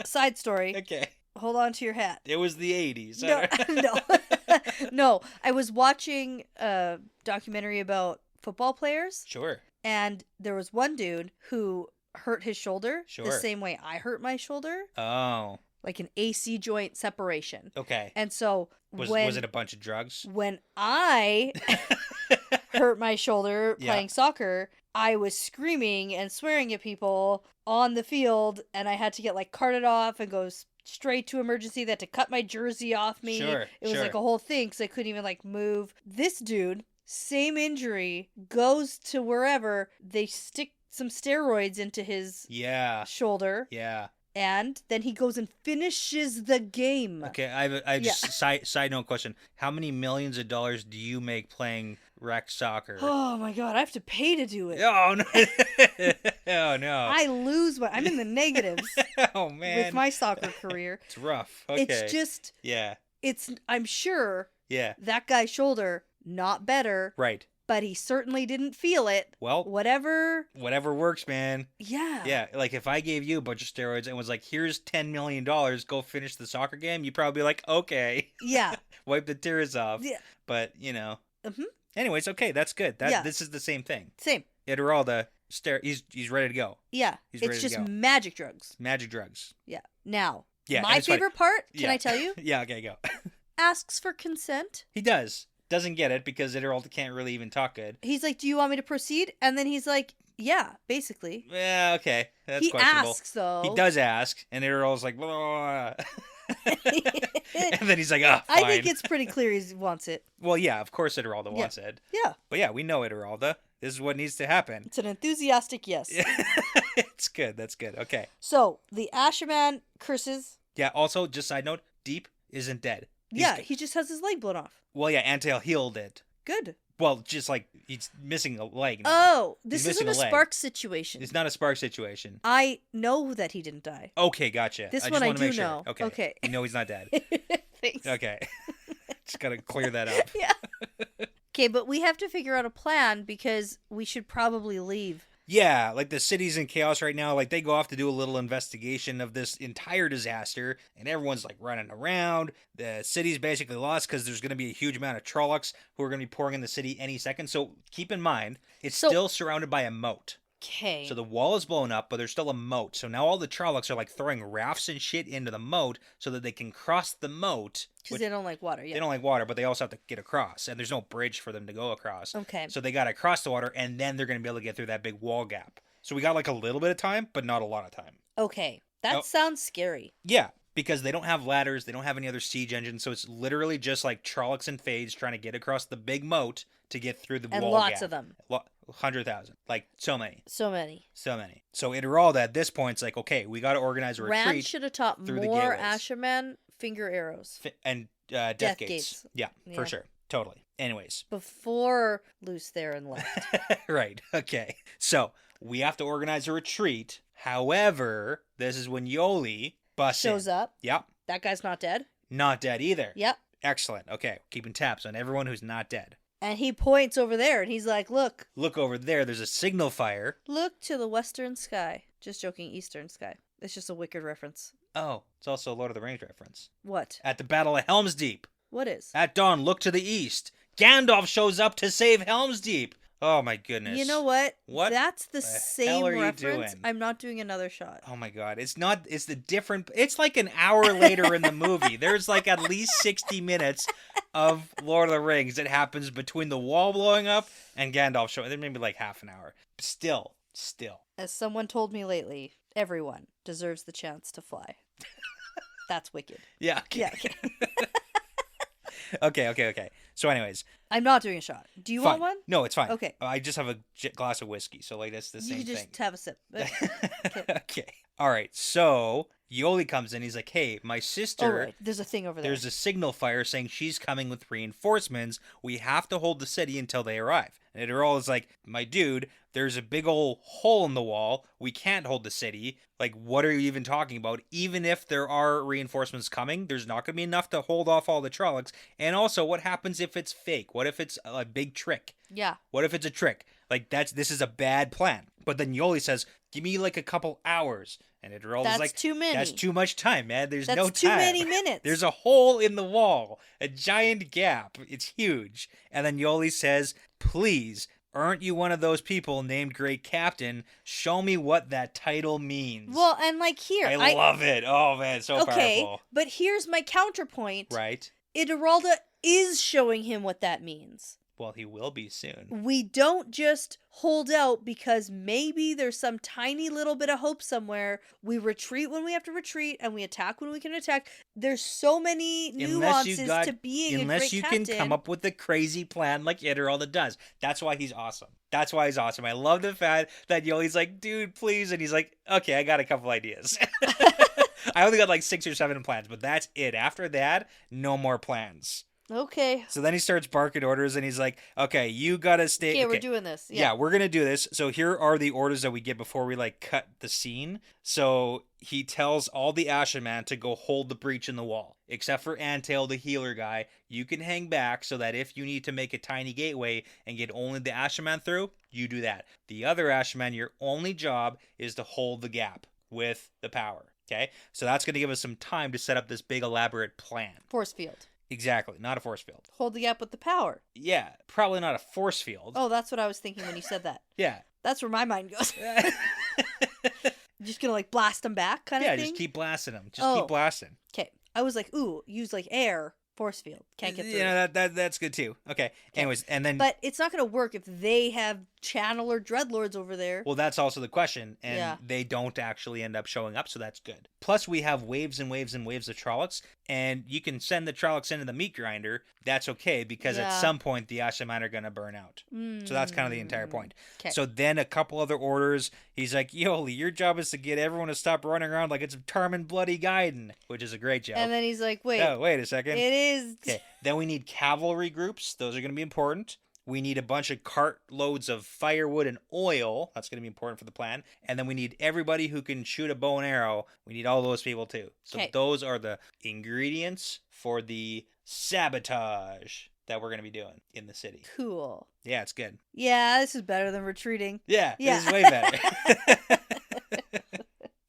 side story. Okay. Hold on to your hat. It was the 80s. No, I was watching a documentary about football players. Sure. And there was one dude who hurt his shoulder the same way I hurt my shoulder. Oh. Like an AC joint separation. Okay. And so was it a bunch of drugs? When I hurt my shoulder playing soccer, I was screaming and swearing at people on the field, and I had to get like carted off and go straight to emergency. They had to cut my jersey off me. It was like a whole thing because I couldn't even like move. This dude, same injury, goes to wherever, they stick some steroids into his shoulder. Yeah. And then he goes and finishes the game. Okay, I just side note question. How many millions of dollars do you make playing rec soccer? Oh my god, I have to pay to do it. Oh no. Oh no. I lose I'm in the negatives. Oh man. With my soccer career. It's rough. Okay. It's just I'm sure that guy's shoulder not better. Right. But he certainly didn't feel it. Well, whatever works, man. Yeah. Yeah, like if I gave you a bunch of steroids and was like, here's $10 million, go finish the soccer game, you'd probably be like, okay. Yeah. Wipe the tears off. Yeah. But, you know. Mm-hmm. Anyways, okay, that's good. This is the same thing. Same. Deralda, he's ready to go. Yeah. It's just magic drugs. Magic drugs. Yeah. Now, my favorite part, can I tell you? Yeah, okay, go. Asks for consent. He does. Doesn't get it because Deralda can't really even talk good. He's like, do you want me to proceed? And then he's like, yeah, basically. Yeah, okay. That's questionable. He asks, though. He does ask, and Deralda's like, blah. And then he's like, oh, fine. I think it's pretty clear he wants it. Well, yeah, of course Deralda wants it. Yeah. But yeah, we know Deralda. This is what needs to happen. It's an enthusiastic yes. It's good. That's good. Okay. So, the Ashaman curses. Yeah, also, just side note, Deep isn't dead. He just has his leg blown off. Well, yeah, Antail healed it. Good. Well, just like he's missing a leg now. Oh, this isn't a Spark situation. It's not a Spark situation. I know that he didn't die. Okay, gotcha. This one I do know. Okay. You know he's not dead. Thanks. Okay. Just gotta clear that up. Yeah. Okay, but we have to figure out a plan because we should probably leave. Yeah, like the city's in chaos right now. Like they go off to do a little investigation of this entire disaster, and everyone's like running around. The city's basically lost because there's going to be a huge amount of Trollocs who are going to be pouring in the city any second. So keep in mind, it's still surrounded by a moat. Okay. So the wall is blown up, but there's still a moat. So now all the Trollocs are like throwing rafts and shit into the moat so that they can cross the moat. Because they don't like water, They don't like water, but they also have to get across. And there's no bridge for them to go across. Okay. So they got to cross the water, and then they're going to be able to get through that big wall gap. So we got like a little bit of time, but not a lot of time. Okay. That sounds scary. Yeah, because they don't have ladders. They don't have any other siege engines. So it's literally just like Trollocs and Fades trying to get across the big moat to get through the wall gap. And lots of them. 100,000. Like, so many. So many. So Deralda at this point, it's like, okay, we got to organize a retreat. Rand should have taught more Ashaman finger arrows. And death gates. Yeah, for sure. Totally. Anyways. Before Luce Theron left. Right. Okay. So, we have to organize a retreat. However, this is when Yoli shows up. Yep. That guy's not dead. Not dead either. Yep. Excellent. Okay. Keeping tabs on everyone who's not dead. And he points over there, and he's like, look. Look over there. There's a signal fire. Look to the western sky. Just joking, eastern sky. It's just a Wicked reference. Oh, it's also a Lord of the Rings reference. What? At the Battle of Helm's Deep. What is? At dawn, look to the east. Gandalf shows up to save Helm's Deep. Oh, my goodness. You know what? What? That's the same hell are reference. you doing? I'm not doing another shot. Oh, my God. It's like an hour later in the movie. There's like at least 60 minutes of Lord of the Rings that happens between the wall blowing up and Gandalf showing. There may be like half an hour. Still. As someone told me lately, everyone deserves the chance to fly. That's wicked. Yeah. Okay. Yeah, okay. Okay. So anyways. I'm not doing a shot. Do you want one? No, it's fine. Okay. I just have a glass of whiskey, so like that's the same You thing. just have a sip. Okay. All right. So Yoli comes in. He's like, "Hey, my sister." Oh, right. There's a thing over there. There's a signal fire saying she's coming with reinforcements. We have to hold the city until they arrive. And Edirol is like, "My dude, there's a big old hole in the wall. We can't hold the city. Like, what are you even talking about? Even if there are reinforcements coming, there's not going to be enough to hold off all the Trollocs. And also, what happens if it's fake? What if it's a big trick? Yeah. What if it's a trick? Like, this is a bad plan." But then Yoli says, "Give me like a couple hours." And Edirol is like, too many. "That's too much time, man. There's no time. That's too many minutes. There's a hole in the wall, a giant gap. It's huge." And then Yoli says, "Please, aren't you one of those people named Great Captain? Show me what that title means." Well, and like here. I love it. Oh, man, so powerful. But here's my counterpoint. Right. Idiralda is showing him what that means. Well, he will be soon. We don't just hold out because maybe there's some tiny little bit of hope somewhere. We retreat when we have to retreat, and we attack when we can attack. There's so many nuances to being a great captain. Unless you can come up with a crazy plan like Idiralda does. That's why he's awesome. I love the fact that Yoli's like, "Dude, please." And he's like, "Okay, I got a couple ideas." I only got like 6 or 7 plans, but that's it. After that, no more plans. Okay. So then he starts barking orders, and he's like, "Okay, you gotta stay." Okay, we're doing this. Yeah, we're gonna do this. So here are the orders that we get before we like cut the scene. So he tells all the Ashenman to go hold the breach in the wall, except for Antail, the healer guy. You can hang back so that if you need to make a tiny gateway and get only the Ashenman through, you do that. The other Ashenman, your only job is to hold the gap with the power. Okay, so that's gonna give us some time to set up this big elaborate plan. Force field. Exactly, not a force field. Hold the gap with the power. Yeah, probably not a force field. Oh, that's what I was thinking when you said that. Yeah. That's where my mind goes. Just gonna like blast them back kind of thing? Yeah, just keep blasting them. Keep blasting. Okay. I was like, ooh, use like air, force field. Can't get through. Yeah, that's good too. Okay. Anyways, and then... But it's not gonna work if they have Channeler Dreadlords over there. Well, that's also the question, and they don't actually end up showing up, so that's good. Plus, we have waves and waves and waves of Trollocs, and you can send the Trollocs into the meat grinder. That's okay, because at some point, the Ashaman are going to burn out. So that's kind of the entire point. Okay. So then a couple other orders. He's like, "Yoli, your job is to get everyone to stop running around like it's Tarman Bloody Gaiden," which is a great job. And then he's like, wait. Oh, wait a second. It is. Okay. Then we need cavalry groups. Those are going to be important. We need a bunch of cart loads of firewood and oil. That's going to be important for the plan. And then we need everybody who can shoot a bow and arrow. We need all those people too. So those are the ingredients for the sabotage that we're going to be doing in the city. Cool. Yeah, it's good. Yeah, this is better than retreating. Yeah. This is way better.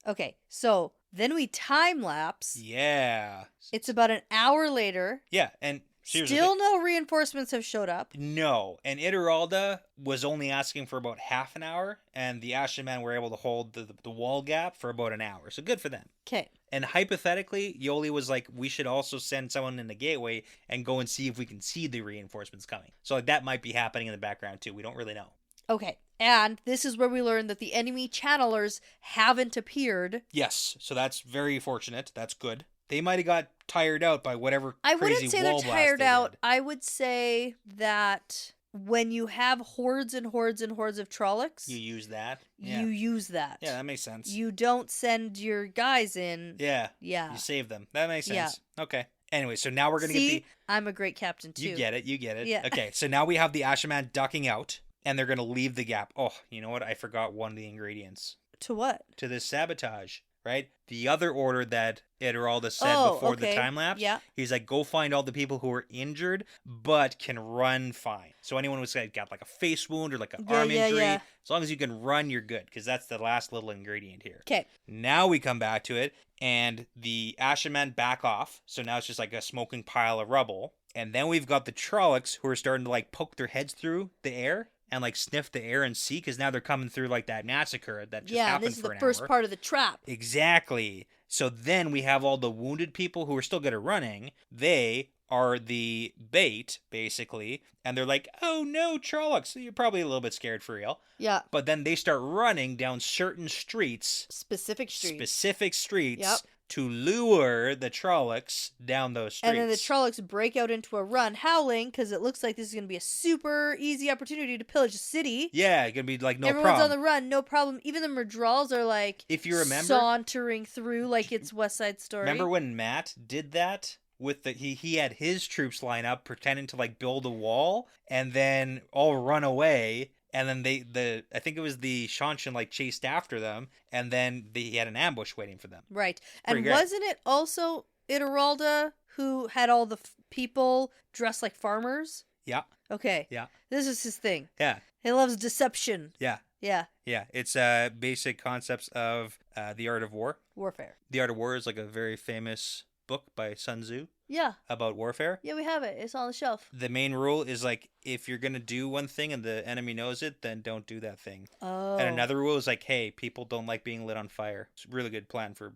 Okay, so then we time lapse. Yeah. It's about an hour later. Yeah, and still no reinforcements have showed up. No, and Idiralda was only asking for about half an hour, and the Ashenman were able to hold the wall gap for about an hour. So good for them. Okay. And hypothetically, Yoli was like, we should also send someone in the gateway and go and see if we can see the reinforcements coming. So like that might be happening in the background too. We don't really know. Okay. And this is where we learn that the enemy channelers haven't appeared. Yes. So that's very fortunate. That's good. They might have got tired out by whatever I crazy wouldn't say wall they're blast tired they out. did. I would say that when you have hordes and hordes and hordes of Trollocs, You use that. Yeah. you use that. Yeah, that makes sense. You don't send your guys in. Yeah. Yeah. You save them. That makes sense. Yeah. Okay. Anyway, so now we're going to get the... I'm a great captain too. You get it. Yeah. Okay, so now we have the Ashaman ducking out, and they're going to leave the gap. Oh, you know what? I forgot one of the ingredients. To what? To this sabotage, right? The other order that Idiralda said before the time lapse. Yeah. He's like, go find all the people who are injured, but can run fine. So anyone who's got like a face wound or like an arm injury, as long as you can run, you're good, because that's the last little ingredient here. Okay. Now we come back to it, and the Ashaman back off. So now it's just like a smoking pile of rubble. And then we've got the Trollocs who are starting to like poke their heads through the air and like sniff the air and see, because now they're coming through like that massacre that just happened for an hour. Yeah, this is the first part of the trap. Exactly. So then we have all the wounded people who are still good at running. They are the bait, basically. And they're like, oh no, Trollocs. So you're probably a little bit scared for real. Yeah. But then they start running down certain streets. Specific streets. Yep. To lure the Trollocs down those streets. And then the Trollocs break out into a run, howling, because it looks like this is going to be a super easy opportunity to pillage a city. Yeah, it's going to be like no Everyone's problem. on the run, no problem. Even the Madrals are like, if you remember, sauntering through like it's West Side Story. Remember when Matt did that? With the he had his troops line up pretending to like build a wall and then all run away, and then I think it was the Shanshan like chased after them, and then he had an ambush waiting for them. Right. Pretty And great. wasn't it also Ituralda who had all the people dressed like farmers? Yeah. Okay. Yeah. This is his thing. Yeah. He loves deception. Yeah. Yeah. Yeah. It's basic concepts of the art of war. Warfare. The Art of War is like a very famous book by Sun Tzu Yeah. about warfare. Yeah, we have it. It's on the shelf. The main rule is like, if you're gonna do one thing and the enemy knows it, then don't do that thing. Oh. And another rule is like, hey, people don't like being lit on fire. It's a really good plan for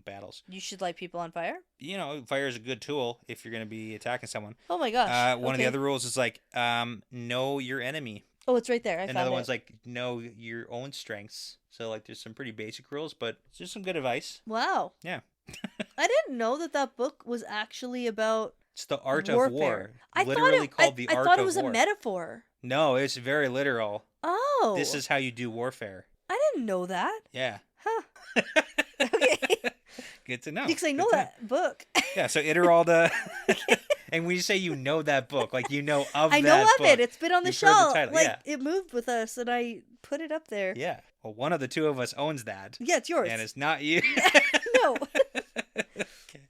battles. You should light people on fire? Fire is a good tool if you're gonna be attacking someone. Oh my gosh. One of the other rules is like, know your enemy. Oh, it's right there. I found Another it. one's like, know your own strengths. So like, there's some pretty basic rules, but it's just some good advice. Wow. Yeah. I didn't know that book was actually about It's the art warfare. of war. I Literally called the art of war. I thought it was a metaphor. No, it's very literal. Oh. This is how you do warfare. I didn't know that. Yeah. Huh. Okay. Good to know. Because I know Good to that book. Yeah, so Ituralda. And when you say you know that book, like you know of I that know of book. it. It's been on the You've heard the shelf. title, Like yeah. it moved with us, and I put it up there. Yeah. Well, one of the two of us owns that. Yeah, it's yours. And it's not you. No. Okay.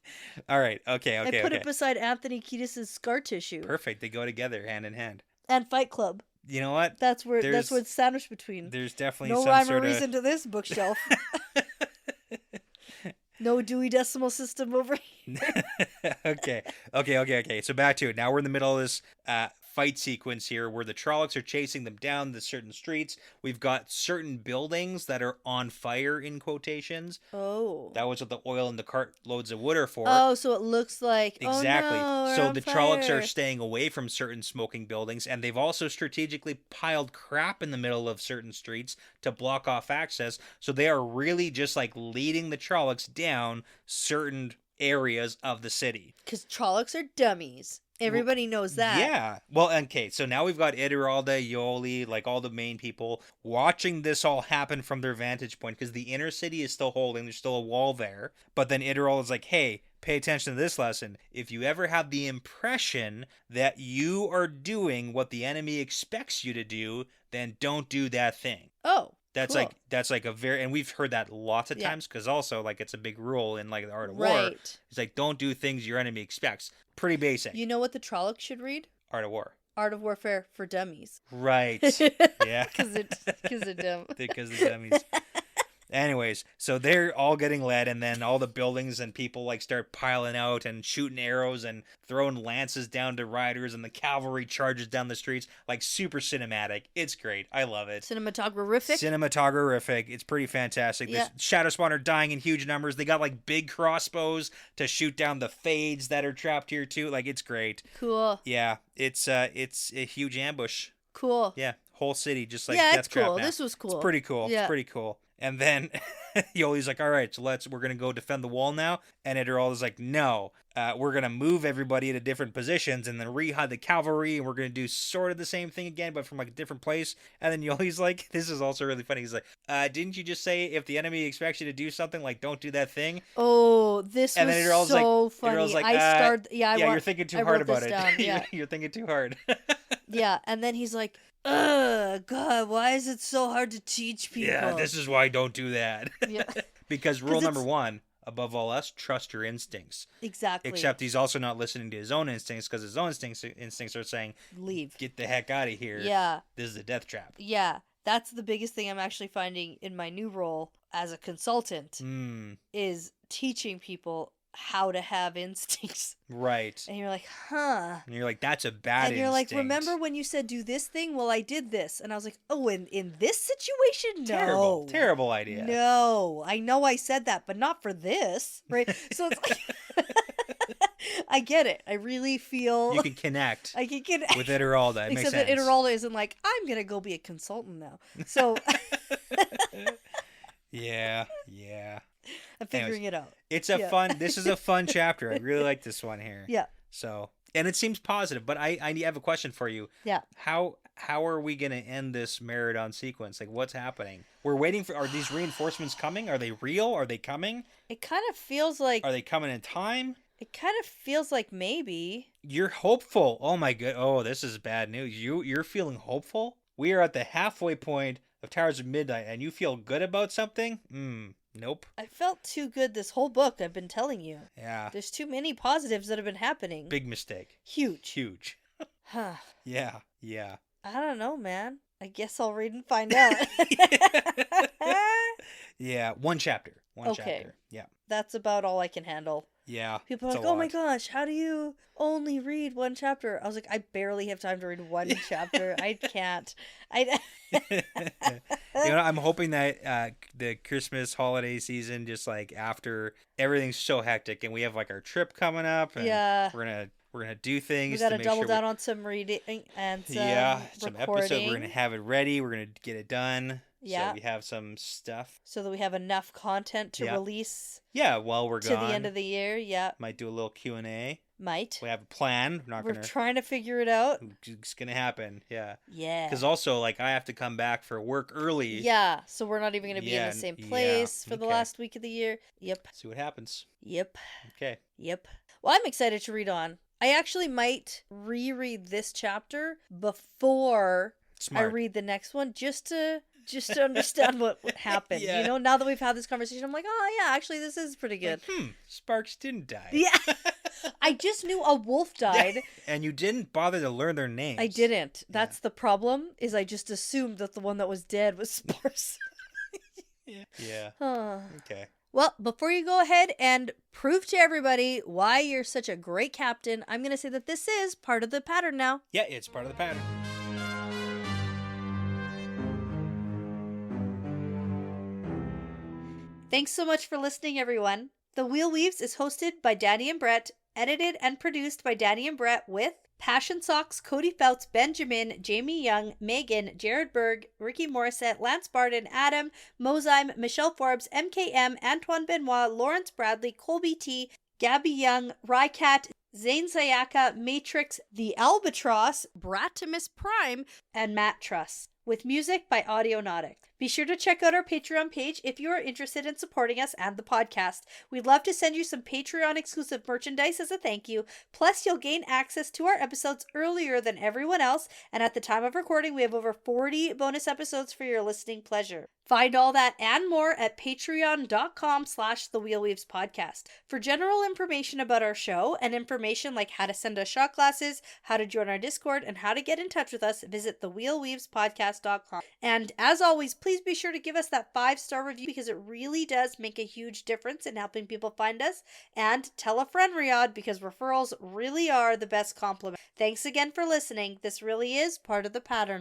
All right. Okay. I put it beside Anthony Kiedis' Scar Tissue Perfect. They go together hand in hand. and Fight Club. You know what? That's where it's sandwiched between. There's definitely No some rhyme or sort reason to this bookshelf. No Dewey Decimal System over here. Okay. So back to it. Now we're in the middle of this fight sequence here where the Trollocs are chasing them down the certain streets. We've got certain buildings that are on fire, in quotations. Oh. That was what the oil and the cartloads of wood are for. Oh, so it looks like Exactly. Oh no, we're so on the fire. Trollocs are staying away from certain smoking buildings, and they've also strategically piled crap in the middle of certain streets to block off access. So they are really just like leading the Trollocs down certain areas of the city. Because Trollocs are dummies. Everybody knows that. Yeah. Well, okay, so now we've got Ituralda, Yoli, like all the main people watching this all happen from their vantage point, because the inner city is still holding. There's still a wall there. But then Ituralda's like, hey, pay attention to this lesson. If you ever have the impression that you are doing what the enemy expects you to do, then don't do that thing. Oh. That's cool. like a very, and we've heard that lots of Yeah. times, because also like it's a big rule in like the art of war. Right. It's like, don't do things your enemy expects. Pretty basic. You know what the Trollocs should read? Art of war. Art of Warfare for Dummies. Right. Yeah. Because they're dumb. Because the dummies. Anyways, so they're all getting led, and then all the buildings and people like start piling out and shooting arrows and throwing lances down to riders, and the cavalry charges down the streets. Like, super cinematic. It's great. I love it. Cinematographic. It's pretty fantastic. Yeah. The Shadow Spawn are dying in huge numbers. They got like big crossbows to shoot down the Fades that are trapped here too. Like, it's great. Cool. Yeah, it's a huge ambush. Cool. Yeah, whole city just like Yeah, death it's trap cool. now. This was cool. It's pretty cool. Yeah. It's pretty cool. And then Yoli's like, all right, so we're going to go defend the wall now. And Ituralda's like, no, we're going to move everybody to different positions and then rehide the cavalry. And we're going to do sort of the same thing again, but from like a different place. And then Yoli's like, this is also really funny. He's like, didn't you just say if the enemy expects you to do something, like don't do that thing? Oh, this and was then Ituralda's so like, funny. Ituralda's like, You're you're thinking too hard about it. You're thinking too hard. Yeah, and then he's like, ugh, God, why is it so hard to teach people? Yeah, this is why I don't do that. Yeah. Because rule number one, above all else, trust your instincts. Exactly. Except he's also not listening to his own instincts, because his own instincts are saying, leave. Get the heck out of here. Yeah. This is a death trap. Yeah. That's the biggest thing I'm actually finding in my new role as a consultant is teaching people how to have instincts. Right. And you're like, huh. And you're like, that's a bad And you're instinct. like, remember when you said do this thing? Well, I did this. And I was like, oh, in this situation? No. Terrible idea. No. I know I said that, but not for this. Right? So it's like, I get it. I really feel You can connect I can connect with Iteralda. It makes except sense. that Iteralda isn't like, I'm gonna go be a consultant now. So Yeah. I'm figuring it out. It's a fun. This is a fun chapter. I really like this one here. Yeah. So, and it seems positive. But I have a question for you. Yeah. How are we gonna end this Meridon sequence? Like, what's happening? We're waiting for. Are these reinforcements coming? Are they real? Are they coming? It kind of feels like Are they coming in time? It kind of feels like maybe. You're hopeful. Oh my god. Oh, this is bad news. You're feeling hopeful? We are at the halfway point of Towers of Midnight, and you feel good about something? Nope. I felt too good this whole book, I've been telling you. Yeah. There's too many positives that have been happening. Big mistake. Huge. Huh. Yeah. I don't know, man. I guess I'll read and find out. Yeah, one chapter. One chapter. Yeah. That's about all I can handle. Yeah. People are like, oh my gosh, how do you only read one chapter? I was like, I barely have time to read one chapter. I can't. I'm hoping that the Christmas holiday season, just like after everything's so hectic and we have like our trip coming up and we're gonna do things. We gotta to make double sure down on some reading and some some recording. episodes. We're gonna have it ready. We're gonna get it done. Yeah. So we have some stuff. So that we have enough content to release. Yeah, while we're gone. To the end of the year, yeah. Might do a little Q&A. Might. We have a plan. We're trying to figure it out. It's gonna happen. Yeah. Yeah. Because also, like, I have to come back for work early. Yeah. So we're not even gonna be in the same place for the last week of the year. Yep. See what happens. Yep. Okay. Yep. Well, I'm excited to read on. I actually might reread this chapter before I read the next one, just to understand what happened. Yeah. You know, now that we've had this conversation, I'm like, oh yeah, actually this is pretty good. Like, Sparks didn't die. Yeah. I just knew a wolf died. And you didn't bother to learn their names. I didn't. That's the problem, is I just assumed that the one that was dead was Sparks. Yeah. Okay. Well, before you go ahead and prove to everybody why you're such a great captain, I'm going to say that this is part of the pattern now. Yeah, it's part of the pattern. Thanks so much for listening, everyone. The Wheel Weaves is hosted by Dani and Brett, edited and produced by Dani and Brett with Passion Socks, Cody Feltz, Benjamin, Jamie Young, Megan, Jared Berg, Ricky Morissette, Lance Barden, Adam, Mozyme, Michelle Forbes, MKM, Antoine Benoit, Lawrence Bradley, Colby T, Gabby Young, Rycat, Zane Sayaka, Matrix, The Albatross, Bratimus Prime, and Matt Truss, with music by Audionautic. Be sure to check out our Patreon page if you are interested in supporting us and the podcast. We'd love to send you some Patreon exclusive merchandise as a thank you. Plus, you'll gain access to our episodes earlier than everyone else, and at the time of recording, we have over 40 bonus episodes for your listening pleasure. Find all that and more at patreon.com/thewheelweavespodcast. For general information about our show and information like how to send us shot glasses, how to join our Discord, and how to get in touch with us, visit thewheelweavespodcast.com. And as always, please be sure to give us that 5-star review because it really does make a huge difference in helping people find us. And tell a friend, Riyadh, because referrals really are the best compliment. Thanks again for listening. This really is part of the pattern.